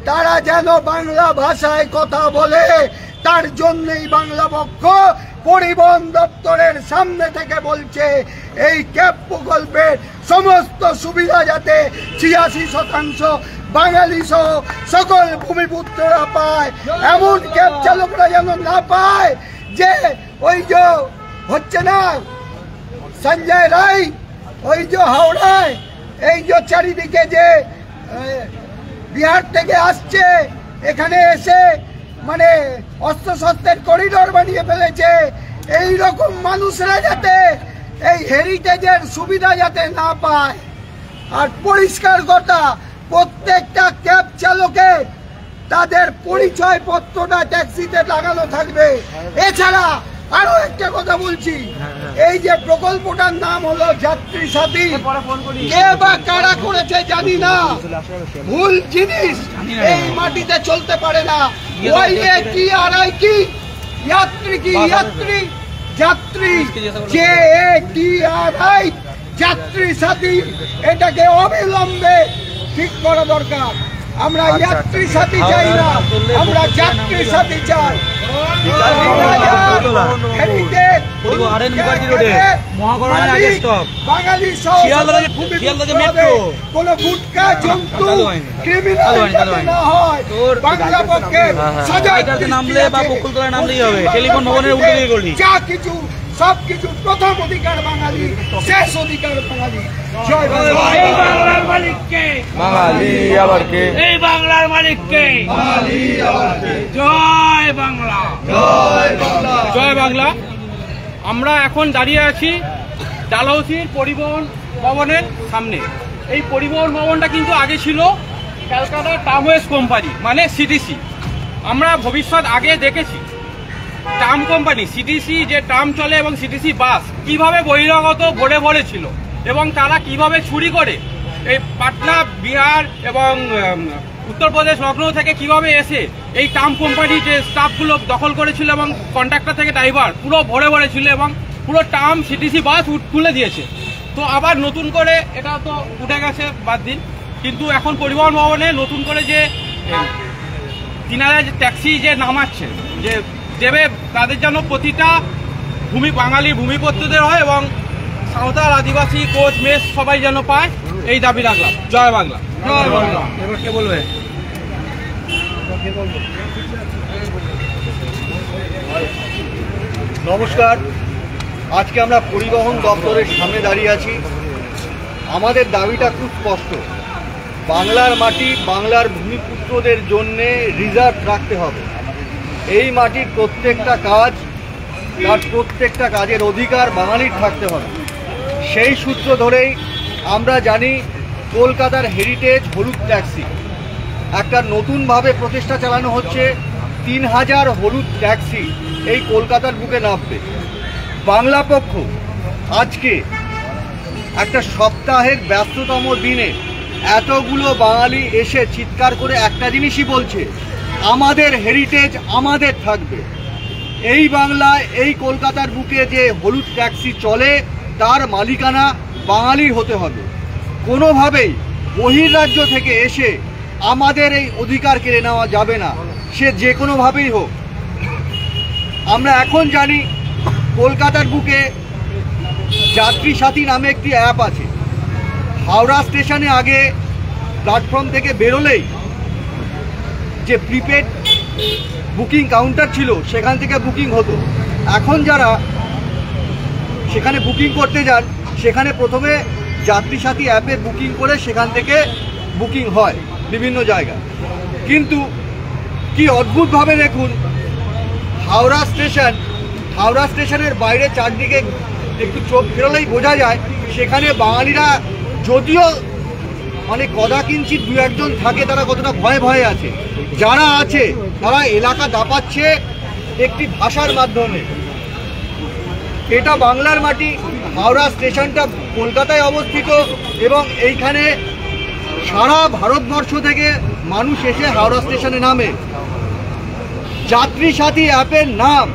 তারা যেন বাংলা ভাষায় কথা বলে, তার জন্যই বাংলা পক্ষ পরিবহন দপ্তরের সামনে থেকে বলছে এই ক্যাব প্রকল্পের সমস্ত সুবিধা যাতে 86% বাঙালি সহ সকল ভূমিপুত্ররা পায়, এমন ক্যাব চালকরা যেন না পায় যে ওই যে হচ্ছে না সঞ্জয় রায়, ওই যে হাওড়ায় এই যে চারিদিকে যে বিহার থেকে আসছে, এখানে এসে মানে অস্ত্রশস্ত্রের করিডোর বানিয়ে ফেলেছে। এই রকম মানুষরা যাতে এই হেরিটেজের সুবিধা যাতে না পায়। আর পরিষ্কার কথা, প্রত্যেকটা ক্যাব চালকের তাদের পরিচয় পত্রটা ট্যাক্সিতে লাগানো থাকবে। এছাড়া আরো একটা কথা বলছি, এই যে প্রকল্পটার নাম হলো যাত্রী সাথী, কে বা কারা করেছে জানি না, ভুল জিনিস এই মাটিতে চলতে পারে না। YATRI কি যাত্রী, কি যাত্রী, যাত্রী JATRI যাত্রী সাথী, এটাকে অবিলম্বে ঠিক করা দরকার। আমরা যাত্রী সাথী চাই না, আমরা যাত্রী সাথী চাই। বাঙালি কোন গুটকা জন্তু ক্রিমিনাল না হয়, বাংলা পক্ষে নামলে বা বকুলতলায় নামলেই হবে, টেলিফোন ভবনের উল্টে দিয়ে গলি যা কিছু সবকিছু প্রথম অধিকার বাঙালি, শেষ অধিকার বাঙালি। জয় বাংলা। এই বাংলার মালিককে বাঙালি আবার কে, এই বাংলার মালিককে বাঙালি আবার কে, জয় বাংলা, জয় বাংলা, জয় বাংলা। আমরা এখন দাঁড়িয়ে আছি ডালহৌসির পরিবহন ভবনের সামনে। এই পরিবহন ভবনটা কিন্তু আগে ছিল ক্যালকাটা ট্রামওয়েজ কোম্পানি, মানে সিটিসি। আমরা ভবিষ্যৎ আগে দেখেছি ট্রাম কোম্পানি, সিটিসি যে ট্রাম চলে এবং সিটিসি বাস কিভাবে বহিরাগত ভরে ভরে ছিল এবং তারা কিভাবে চুরি করে এই পাটনা, বিহার এবং উত্তরপ্রদেশ, লখনৌ থেকে কিভাবে এসে এই ট্রাম কোম্পানি যে স্টাফগুলো দখল করেছিল এবং কন্ট্রাক্টর থেকে ড্রাইভার পুরো ভরে ভরে ছিল এবং পুরো ট্রাম, সিটিসি বাস তুলে দিয়েছে। তো আবার নতুন করে এটা তো উঠে গেছে, বাদ দিন। কিন্তু এখন পরিবহন ভবনে নতুন করে যে 3000 ট্যাক্সি যে নামাচ্ছে, যে দেবে তাদের যেন প্রতিটা বাঙালি ভূমিপুত্রদের হয় এবং সাঁওতাল, আদিবাসী, কোচ, মেস সবাই যেন পায়, এই দাবি রাখলাম। জয় বাংলা, জয় বাংলা। এবার কে বলবে? নমস্কার, আজকে আমরা পরিবহন দপ্তরের সামনে দাঁড়িয়ে আছি। আমাদের দাবিটা খুব স্পষ্ট, বাংলার মাটি বাংলার ভূমিপুত্রদের জন্যে রিজার্ভ রাখতে হবে। এই মাটির প্রত্যেকটা কাজ, তার প্রত্যেকটা কাজের অধিকার বাঙালির থাকতে হবে। সেই সূত্র ধরেই আমরা জানি কলকাতার হেরিটেজ হলুদ ট্যাক্সি একটা নতুনভাবে প্রচেষ্টা চালানো হচ্ছে। 3000 হলুদ ট্যাক্সি এই কলকাতার বুকে নামবে। বাংলা পক্ষ আজকে একটা সপ্তাহের ব্যস্ততম দিনে এতগুলো বাঙালি এসে চিৎকার করে একটা জিনিসই বলছে, আমাদের হেরিটেজ আমাদের থাকবে। এই বাংলায়, এই কলকাতার বুকে যে হলুদ ট্যাক্সি চলে তার মালিকানা বাঙালির হতে হবে। কোনোভাবেই বহির্রাজ্য থেকে এসে আমাদের এই অধিকার কেড়ে নেওয়া যাবে না, সে যে কোনোভাবেই হোক। আমরা এখন জানি কলকাতার বুকে যাত্রী সাথী নামে একটি অ্যাপ আছে। হাওড়া স্টেশনে আগে প্ল্যাটফর্ম থেকে বেরোলেই যে প্রিপেড বুকিং কাউন্টার ছিল সেখান থেকে বুকিং হতো। এখন যারা সেখানে বুকিং করতে যান সেখানে প্রথমে যাত্রী সাথী অ্যাপে বুকিং করে সেখান থেকে বুকিং হয় বিভিন্ন জায়গায়। কিন্তু কি অদ্ভুতভাবে দেখুন, হাওড়া স্টেশনের বাইরে চারদিকে একটু চোখ ফেরলেই বোঝা যায় সেখানে বাঙালিরা যদিও মানে কদাকিঞ্চিত দু একজন থাকে, তারা কতটা ভয়ে ভয়ে আছে। যারা আছে তারা এলাকা দাপাচ্ছে একটি ভাষার মাধ্যমে। এটা বাংলার মাটি, হাওড়া স্টেশনটা কলকাতায় অবস্থিত এবং এইখানে সারা ভারতবর্ষ থেকে মানুষ এসে হাওড়া স্টেশনে নামে। যাত্রী সাথী অ্যাপের নাম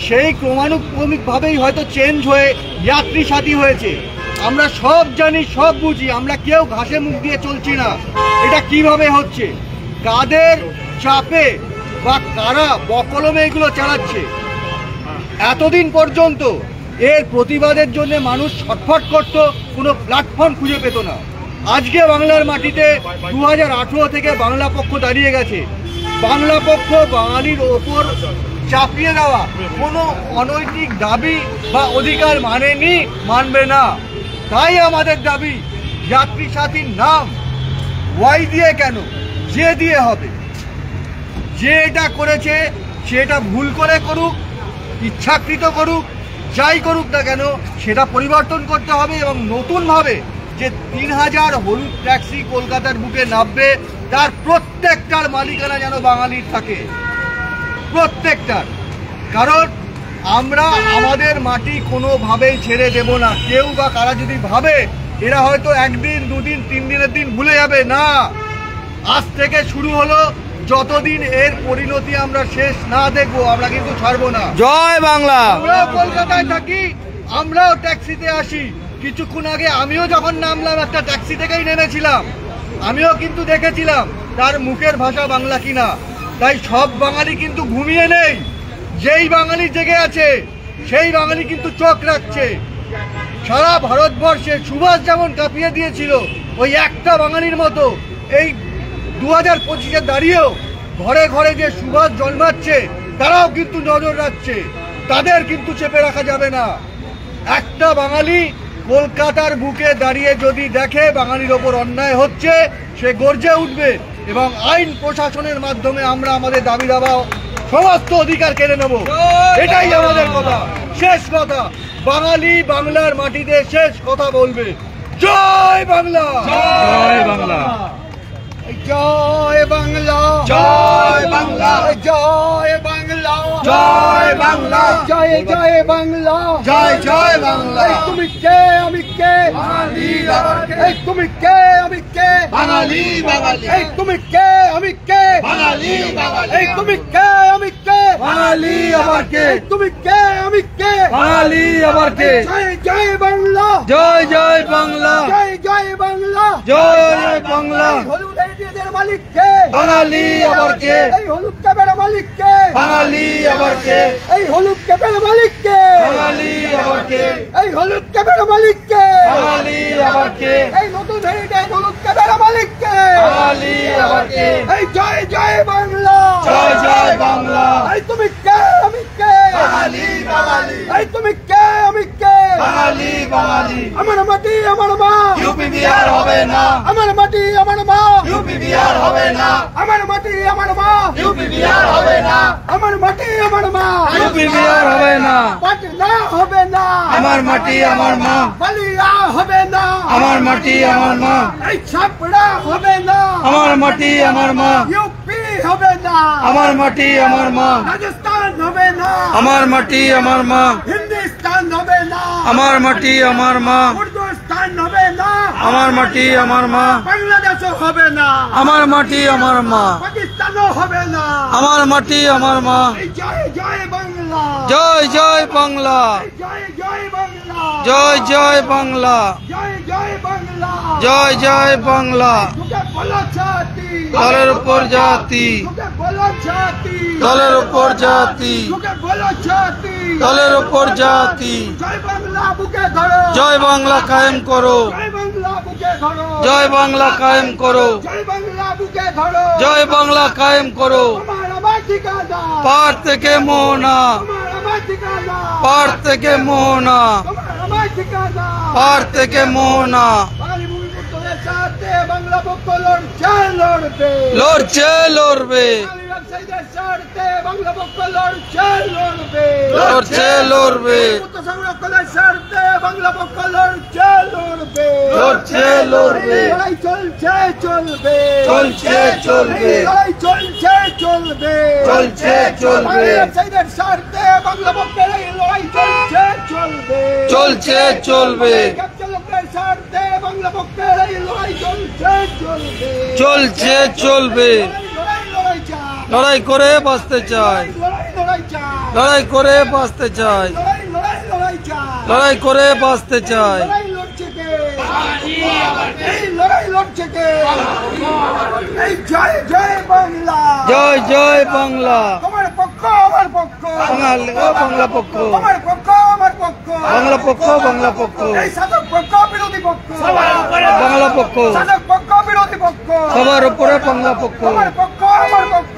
সেই ক্রমানুক্রমিকভাবেই হয়তো চেঞ্জ হয়ে যাত্রী সাথী হয়েছে। আমরা সব জানি, সব বুঝি, আমরা কেউ ঘাসে মুখ দিয়ে চলছি না। এটা কিভাবে হচ্ছে, কাদের চাপে বা কারা বকলমে এগুলো চালাচ্ছে? এতদিন পর্যন্ত এর প্রতিবাদের জন্য মানুষ ছটফট করত, কোনো প্ল্যাটফর্ম খুঁজে পেত না। আজকে বাংলার মাটিতে 2018 থেকে বাংলা পক্ষ দাঁড়িয়ে গেছে। বাংলা পক্ষ বাঙালির ওপর চাপিয়ে দেওয়া কোনো অনৈতিক দাবি বা অধিকার মানবে না। তাই আমাদের দাবি, যাত্রী সাথীর নাম ওয়াই দিয়ে কেন, যে দিয়ে হবে। যে এটা করেছে সেটা ভুল করে করুক, ইচ্ছাকৃত করুক, যাই করুক না কেন, সেটা পরিবর্তন করতে হবে এবং নতুনভাবে যে 3000 হলুদ ট্যাক্সি কলকাতার বুকে নামবে তার প্রত্যেকটার মালিকানা যেন বাঙালির থাকে, প্রত্যেকটার। কারণ আমরা আমাদের মাটি কোনোভাবেই ছেড়ে দেব না। কেউ বা কারা যদি ভাবে এরা হয়তো একদিন, দুদিন, 3 দিনের দিন ভুলে যাবে, না। আজ থেকে শুরু হলো, যতদিন এর পরিণতি আমরা শেষ না দেখবো আমরা কিন্তু ছাড়বো না। জয় বাংলা। আমরাও কলকাতায় থাকি, আমরাও ট্যাক্সিতে আসি। কিছুক্ষণ আগে আমিও যখন নামলাম একটা ট্যাক্সি থেকেই নেমেছিলাম, আমিও কিন্তু দেখেছিলাম তার মুখের ভাষা বাংলা কিনা। তাই সব বাঙালি কিন্তু ঘুমিয়ে নেই। যেই বাঙালি জেগে আছে সেই বাঙালি কিন্তু চোখ রাখছে। সারা ভারতবর্ষে সুভাষ যেমন কাঁপিয়ে দিয়েছিল, ওই একটা বাঙালির মতো এই 2025-এ দাঁড়িয়েও ঘরে ঘরে যে সুভাষ জন্মাচ্ছে তারাও কিন্তু নজর রাখছে। তাদের কিন্তু চেপে রাখা যাবে না। একটা বাঙালি কলকাতার বুকে দাঁড়িয়ে যদি দেখে বাঙালির ওপর অন্যায় হচ্ছে, সে গর্জে উঠবে এবং আইন প্রশাসনের মাধ্যমে আমরা আমাদের দাবি দাবা সমস্ত অধিকার কেড়ে নেব। এটাই আমাদের কথা, শেষ কথা। বাঙালি বাংলার মাটিতে শেষ কথা বলবে। জয় বাংলা, জয় বাংলা, জয় বাংলা, জয় বাংলা, জয় বাংলা, জয় বাংলা, জয় জয় বাংলা, জয় জয় বাংলা। এই তুমি কে, আমি কে, বাঙালি আবার কে? এই তুমি কে, আমি কে, বাঙালি বাঙালি, এই তুমি কে, আমি কে, বাঙালি বাঙালি, এই তুমি কে, আমি কে, বাঙালি আবার কে? এই তুমি কে, আমি কে, বাঙালি আবার কে? জয় জয় বাংলা, জয় জয় বাংলা, জয় জয় বাংলা, জয় জয় বাংলা। এই হলুদ এরিয়াদের মালিক কে, বাঙালি আবার কে? এই হলুদ ক্যাবের মালিক কে, বাঙালি আবার কে? এই হলুদ ক্যাবের মালিক কে, বাঙালি আবার কে? এই হলুদ ক্যাবের মালিক কে, বাঙালি আবার কে? এই নতুন হেরিটেজ হলুদ ক্যাবের মালিক কে, বাঙালি আবার কে? এই জয় জয় বাংলা, জয় জয় বাংলা, এই তুমি কে, আমি কে, বাঙালি বাঙালি, এই তুমি কে, আমি কে, বাঙালি বাঙালি। আমার মাটি আমার মা, ইউপি বিহার হবে না, আমার মাটি আমার মা, ইউপি বিহার হবে না, আমার মাটি আমার মা, ইউপি বিহার হবে না, আমার মাটি আমার মা, ইউপি বিহার হবে না, পাটনা হবে না, আমার মাটি আমার মা, বালিয়া হবে না, আমার মাটি আমার মা, এই ছাপড়া হবে না, আমার মাটি আমার মা, ইউপি হবে না, আমার মাটি আমার মা, রাজস্থান হবে না, আমার মাটি আমার মা, হিন্দুস্তান হবে না, আমার মাটি আমার মা, উর্দুস্তান হবে না, আমার মাটি আমার মা, বাংলাদেশও হবে না, আমার মাটি আমার মা, পাকিস্তানও হবে না, আমার মাটি আমার মা। এই জয় জয় বাংলা, জয় জয় বাংলা, এই জয় জয় বাংলা, জয় জয় বাংলা, জয় জয় বাংলা, জয় জয় বাংলা। তোকে বলো জাতি, দলের উপর জাতি, তোকে বলো জাতি, দলের উপর জাতি, তোকে বলো জাতি, দলের উপর জাতি। জয় বাংলা বুকে ধরো, জয় বাংলা কায়েম করো, জয় বাংলা বুকে ধরো, জয় বাংলা কায়েম করো, জয় বাংলা বুকে ধরো, জয় বাংলা কায়েম করো। আমার ঠিকানা, পার থেকে মোহনা, আমার ঠিকানা, পার থেকে মোহনা, আমার ঠিকানা পার থেকে মোহনা বাঙালি ভূমিপুত্রদের স্বার্থে বাংলা পক্ষ লড়ছে লড়বে বাঙালি ব্যবসায়ীদের স্বার্থে বাংলা পক্ষ লড়ছে লড়বে ভূমিপুত্র সংরক্ষণের স্বার্থে বাংলা পক্ষ লড়ছে লড়বে লড়াই চলছে চলবে লড়াই চলছে চলবে বাঙালি ব্যবসায়ীদের স্বার্থে বাংলা পক্ষের এই লড়াই চলছে চলবে লোকের স্বার্থে বাংলা পক্ষের এই লড়াই চলছে লড়াই করে বাঁচতে চাই লড়াই করে বাঁচতে চাই লড়াই করে বাঁচতে চাই জয় জয় বাংলা জয় জয় বাংলা তোমার পক্ষ আমার পক্ষ বাংলা পক্ষ তোমার পক্ষ আমার পক্ষ বাংলা পক্ষ বাংলা পক্ষ এই শাসক পক্ষ বিরোধী পক্ষ বাংলা পক্ষ শাসক পক্ষ বিরোধী পক্ষ সবার উপরে বাংলা পক্ষ তোমার পক্ষ আমার পক্ষ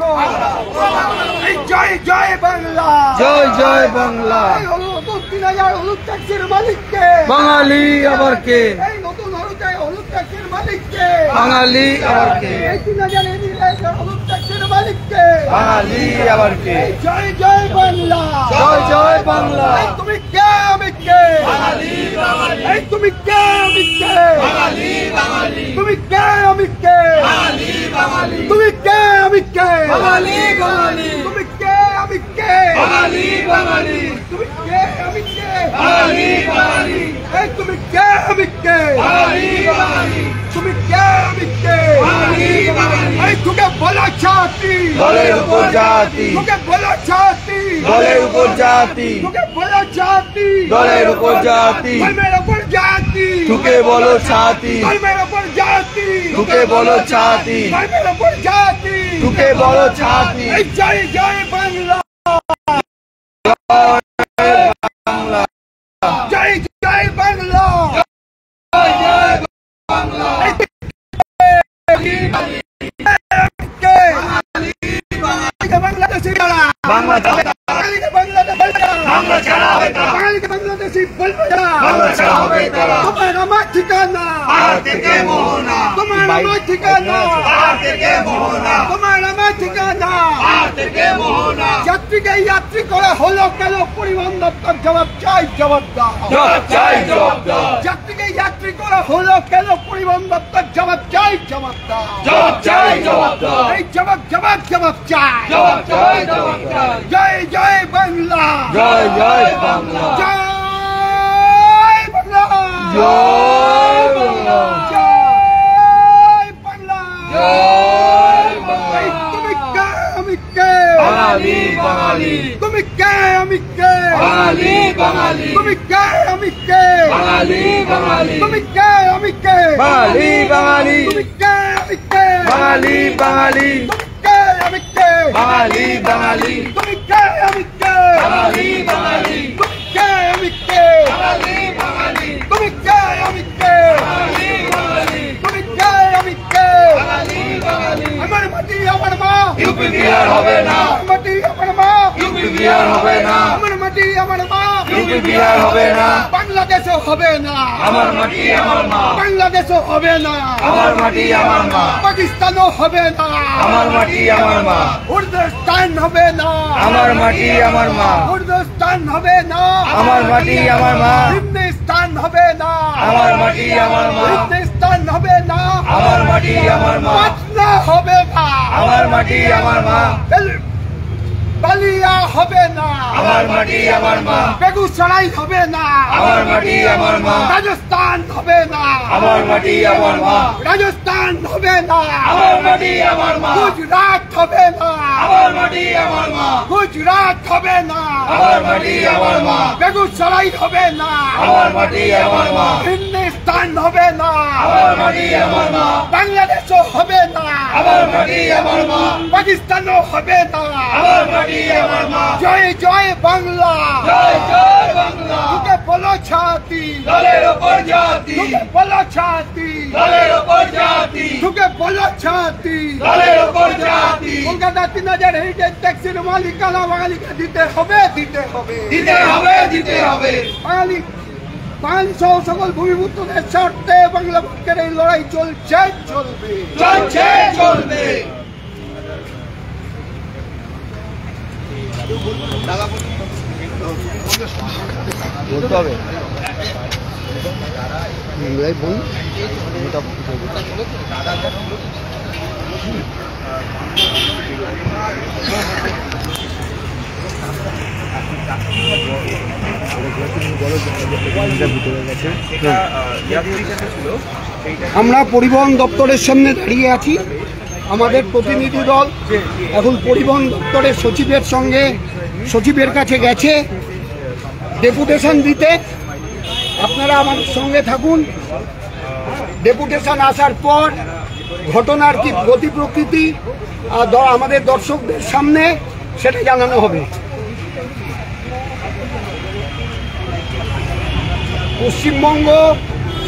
এই জয় জয় বাংলা জয় জয় বাংলা এই নতুন 3000 হলুদ ট্যাক্সির মালিককে বাঙালি আবার কে এই নতুন হলুদ ট্যাক্সির মালিককে বাঙালি আবার কে এই 3000 হলুদ ট্যাক্সির মালিককে বাঙালি আবার কে এই জয় জয় বাংলা জয় জয় বাংলা এই তুমি কে আমি কে এই তুমি কে আমি কে তুমি কে আমি কে তুমি কে আমি কে তুমি কে আমি কে তুমি কে আমি কে এই তুমি কে আমি কে তুমি কে আমি কে এই তোকে বলা চাতি দলের উপর জাতি তোকে বলা চাতি দলের উপর জাতি তোকে বলা চাতি দলের উপর জাতি ধর্মের উপর জাতি তোকে বলো ছাতি ধর্মের উপর জাতি তোকে বলো ছাতি ধর্মের উপর জাতি তোকে বলো ছাতি এই জয় জয় বাংলা জয় জয় বাংলা বাংলাদেশি বাংলা বাংলাদেশি বলবে না তোমার আমার ঠিকানা তোমার আমার ঠিকানা তোমার আমার ঠিকানা যাত্রীকে যাত্রী করা হলো কেন পরিবহন দপ্তর জবাব চাই জবাব দাও যাত্রীকে যাত্রী করা হলো কেন পরিবহন দপ্তর জবাব চাই জবাব দাও এই জবাব জবাব জবাব চাই জয় জয় বাংলা জয় জয় বাংলা জয় বাংলা জয় বাংলা জয় বাংলা জয় বাংলা এই তুমি কে আমি কে বাঙালি বাঙালি তুমি কে আমি কে বাঙালি বাঙালি তুমি কে আমি কে বাঙালি বাঙালি তুমি কে আমি কে বাঙালি বাঙালি তুমি কে আমি কে বাঙালি বাঙালি তুমি কে আমি কে বাঙালি বাঙালি তুমি কে আমি কে বাঙালি বাঙালি তুমি কে আমি কে বাঙালি বাঙালি তুমি কে আমি কে বাঙালি বাঙালি তুমি কে আমি কে বাঙালি বাঙালি আমার মাটি আমার মা ইউপি বিহার হবে না আমার মাটি আমার মা ইউপি বিহার হবে না আমার মাটি আমার মা ইউপি বিহার হবে না বাংলাদেশও হবে না আমার মাটি আমার মা বাংলাদেশও হবে না আমার মাটি আমার মা পাকিস্তানও হবে না আমার মাটি আমার মা উর্দুস্তান হবে না আমার মাটি আমার মা উর্দুস্তান হবে না আমার মাটি আমার মা হিন্দুস্তান হবে না আমার মাটি আমার মা হিন্দুস্তান হবে না আমার মাটি আমার মা পাটনা হবে না আমার মাটি আমার মা বালিয়া হবে না আমার মাটি আমার মা বেগুসরাই হবে না আমার মাটি আমার মা রাজস্থান হবে না আমার মাটি আমার মা রাজস্থান হবে না আমার মাটি আমার মা গুজরাট হবে না আমার মাটি আমার মা গুজরাট হবে না আমার মাটি আমার মা বেগুসরাই হবে না আমার মাটি আমার মা হিন্দুস্তান হবে না আমার মাটি আমার মা বাংলাদেশও হবে না আমার মাটি আমার মা পাকিস্তানও হবে না আমার মাটি আমার মা জয় জয় বাংলা জয় জয় বাংলা তোকে বলো ছাতি দলের উপর জাতি তোকে বলো ছাতি দলের উপর জাতি তোকে বলো ছাতি দলের উপর জাতি কলকাতা 3000 হেরিটেজ ট্যাক্সির মালিকানা বাঙালিকে দিতে হবে দিতে হবে দিতে হবে দিতে হবে বাঙালি বাঙালি সহ সকল ভূমিপুত্রদের স্বার্থে বাংলা পক্ষের এই লড়াই চলছে, চলবে, চলছে, চলবে। বলতে হবে আমরা পরিবহন দপ্তরের সামনে দাঁড়িয়ে আছি। আমাদের প্রতিনিধি দল এখন পরিবহন দপ্তরের সচিবের কাছে গেছে ডেপুটেশন দিতে। আপনারা আমাদের সঙ্গে থাকুন। ডেপুটেশন আসার পর ঘটনার কি গতি প্রকৃতি আমাদের দর্শকদের সামনে সেটা জানানো হবে। পশ্চিমবঙ্গ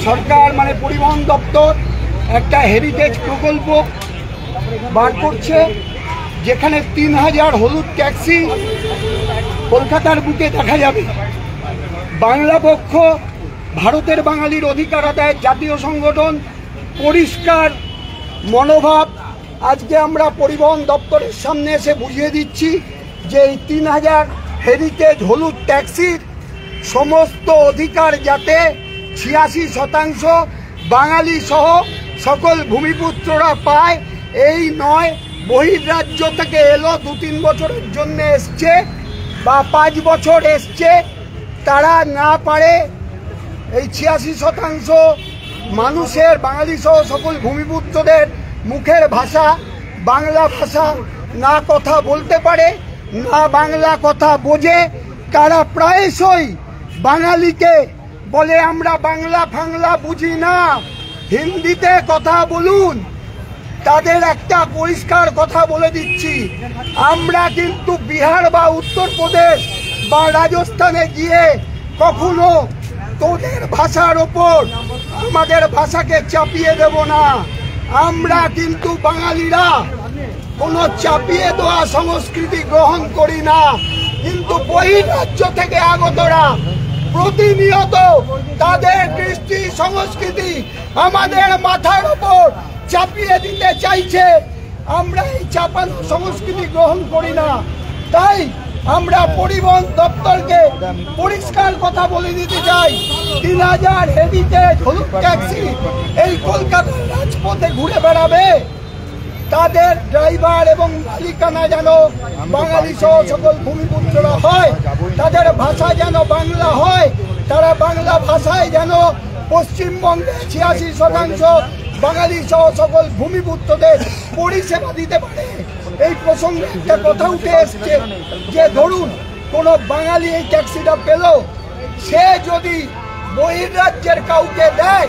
সরকার মানে পরিবহন দপ্তর একটা হেরিটেজ প্রকল্প বার করছে, যেখানে 3000 হলুদ ট্যাক্সি কলকাতার বুকে দেখা যাবে। বাংলা পক্ষ ভারতের বাঙালির অধিকার আদায়ের জাতীয় সংগঠন, পরিষ্কার মনোভাব। আজকে আমরা পরিবহন দপ্তরের সামনে এসে বুঝিয়ে দিচ্ছি যে এই 3000 হেরিটেজ হলুদ ট্যাক্সির সমস্ত অধিকার যাতে 86% বাঙালি সহ সকল ভূমিপুত্ররা পায়, এই নয় বহির্রাজ্য থেকে এলো 2-3 বছরের জন্য এসছে বা 5 বছর এসছে, তারা না পারে এই 86% মানুষের বাঙালি সহ সকল ভূমিপুত্রদের মুখের ভাষা বাংলা ভাষা না কথা বলতে পারে, না বাংলা কথা বোঝে। তারা প্রায়শই বাঙালিকে বলে আমরা বাংলা ফাংলা বুঝি না, হিন্দিতে কথা বলুন। তাদের একটা পরিষ্কার কথা বলে দিচ্ছি, আমরা কিন্তু বিহার বা উত্তরপ্রদেশ বা রাজস্থানে গিয়ে কখনো তোদের ভাষার ওপর আমাদের ভাষাকে চাপিয়ে দেব না। আমরা কিন্তু বাঙালিরা কোনো চাপিয়ে দেওয়া সংস্কৃতি গ্রহণ করি না, কিন্তু বহির্রাজ্য থেকে আগতরা প্রতিনিয়ত তাদের কৃষ্টি সংস্কৃতি আমাদের মাথার ওপর চাপিয়ে দিতে চাইছে। আমরা এই চাপানো সংস্কৃতি গ্রহণ করি না। তাই আমরা পরিবহন দপ্তরকে পরিষ্কার কথা বলে দিতে চাই, 3000 হেরিটেজ হলুদ ট্যাক্সি এই কলকাতার রাজপথে ঘুরে বেড়াবে, তাদের ড্রাইভার এবং মালিকানা যেন বাঙালি সহ সকল ভূমিপুত্ররা হয়, তাদের ভাষা যেন বাংলা হয়, তারা বাংলা ভাষায় যেন পশ্চিমবঙ্গে 86% বাঙালি সহ সকল ভূমিপুত্রদের পরিষেবা দিতে পারে। এই প্রসঙ্গে একটা কথা উঠে এসছে যে ধরুন কোনো বাঙালি এই ট্যাক্সিটা পেল, সে যদি বহির্রাজ্যের কাউকে দেয়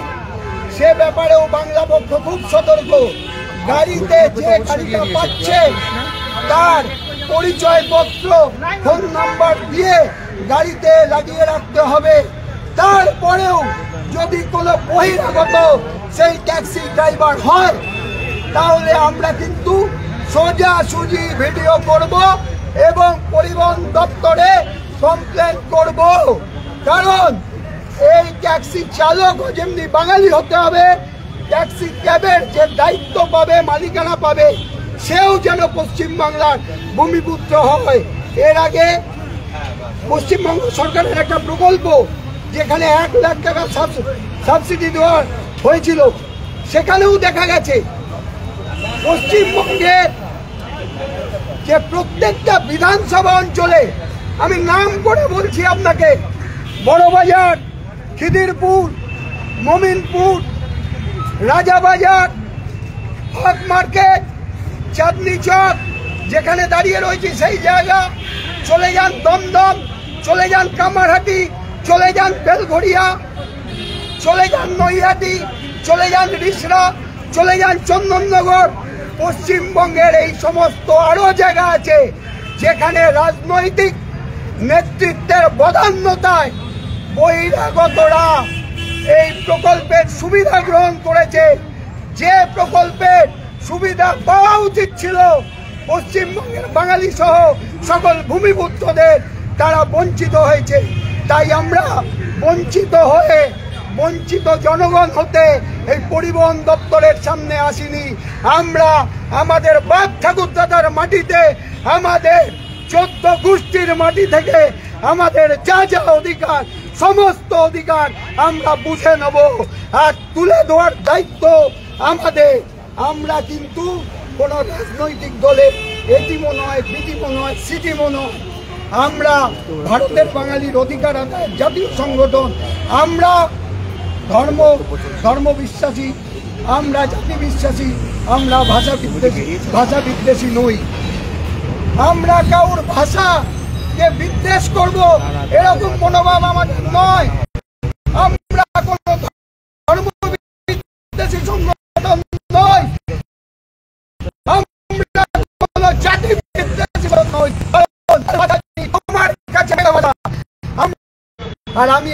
সে ব্যাপারেও বাংলা পক্ষ খুব সতর্ক। গাড়িতে যে গাড়িটা পাচ্ছে তার পরিচয়পত্র ফোন নাম্বার দিয়ে গাড়িতে লাগিয়ে রাখতে হবে। তারপরেও যদি কোনো বহিরাগত সেই ট্যাক্সি ড্রাইভার হয় তাহলে আমরা কিন্তু সোজাসুজি ভিডিও করব এবং পরিবহন দপ্তরে কমপ্লেন করব। কারণ এই ট্যাক্সি চালকও যেমনি বাঙালি হতে হবে, ট্যাক্সি ক্যাবের যে দায়িত্ব পাবে মালিকানা পাবে সেও যেন পশ্চিমবাংলার ভূমিপুত্র হয়। এর আগে পশ্চিমবঙ্গ সরকারের একটা প্রকল্প যেখানে 1 লাখ টাকা সাবসিডি দেওয়া হয়েছিল, সেখানেও দেখা গেছে পশ্চিমবঙ্গের যে প্রত্যেকটা বিধানসভা অঞ্চলে, আমি নাম করে বলছি আপনাকে, বড়বাজার, খিদিরপুর, মমিনপুর, রাজাবাজার, হক মার্কেট, চাঁদনি চক, যেখানে দাঁড়িয়ে রয়েছি সেই জায়গা, চলে যান দমদম, চলে যান কামারহাটি, চলে যান বেলঘড়িয়া, চলে যান নৈহাটি, চলে যান রিসরা, চলে যান চন্দননগর। পশ্চিমবঙ্গের এই সমস্ত আরো জায়গা আছে যেখানে রাজনৈতিক নেতৃত্বের বদান্যতায় বহিরাগতরা এই প্রকল্পের সুবিধা গ্রহণ করেছে। যে প্রকল্পের সুবিধা পাওয়া উচিত ছিল পশ্চিমবঙ্গের বাঙালি সহ সকল ভূমিপুত্রদের, তারা বঞ্চিত হয়েছে। তাই আমরা বঞ্চিত জনগণ হতে এই পরিবহন দপ্তরের সামনে আসিনি। আমরা আমাদের বাপ ঠাকুর দাদার মাটিতে, আমাদের 14 গোষ্ঠীর মাটি থেকে আমাদের যা যা অধিকার, সমস্ত অধিকার আমরা বুঝে নেব আর তুলে দেওয়ার দায়িত্ব আমাদের। আমরা কিন্তু কোন রাজনৈতিক দলের এটিমও নয়, বিটিমও নয়, সিটিমও নয়। আমরা ভারতের বাঙালির অধিকার আদায় জাতীয় সংগঠন। আমরা ধর্ম বিশ্বাসী, আমরা জাতি বিশ্বাসী, আমরা ভাষা বিদ্বেষী নই। আমরা কাউর ভাষাকে বিদ্বেষ করব এরকম মনোভাব আমাদের নয়। আমরা কোন ধর্ম বিদ্বেষী সংগঠন নয়, আমরা কোন জাতি বিদ্বেষী নই। আমার কাছে আর আমি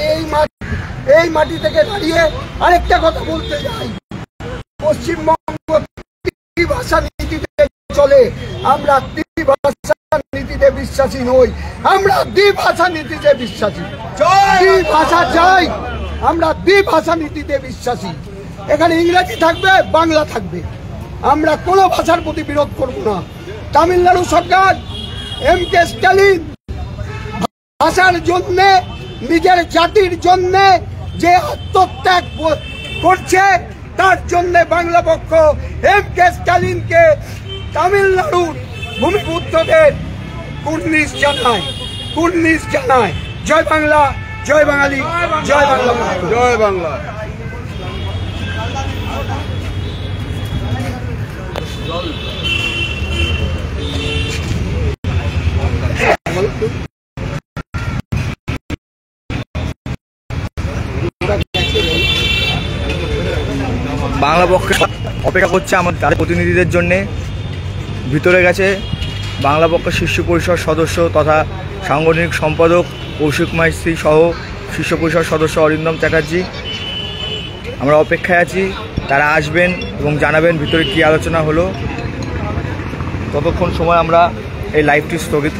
এই মাটি থেকে দাঁড়িয়ে আরেকটা কথা বলতে চাই। পশ্চিমবঙ্গ ত্রিভাষা নীতিতে চলে, আমরা ত্রিভাষা নীতিতে বিশ্বাসী নই, আমরা দ্বিভাষা নীতিতে বিশ্বাসী। দ্বিভাষা চাই, আমরা দ্বিভাষা নীতিতে বিশ্বাসী। এখানে ইংরেজি থাকবে, বাংলা থাকবে, আমরা কোনো ভাষার প্রতি বিরোধ করব না। তামিলনাড়ু সরকার MK স্ট্যালিন ভাষার জন্য, নিজের জাতির জন্য যে আত্মত্যাগ করছে, তার জন্য বাংলা পক্ষ MK স্ট্যালিনকে, তামিলনাড়ুর ভূমিপুত্রদের কুর্নিশ জানায়। জয় বাংলা, জয় বাঙালি, জয় বাংলা, জয় বাংলা। বাংলা পক্ষে অপেক্ষা করছে আমাদের তাদের প্রতিনিধিদের জন্যে। ভিতরে গেছে বাংলা পক্ষের শীর্ষ পরিষদ সদস্য তথা সাংগঠনিক সম্পাদক কৌশিক মাইস্ত্রি সহ শীর্ষ পরিষদ সদস্য অরিন্দম চ্যাটার্জি। আমরা অপেক্ষায় আছি, তারা আসবেন এবং জানাবেন ভিতরে কী আলোচনা হলো। ততক্ষণ সময় আমরা এই লাইভটি স্থগিত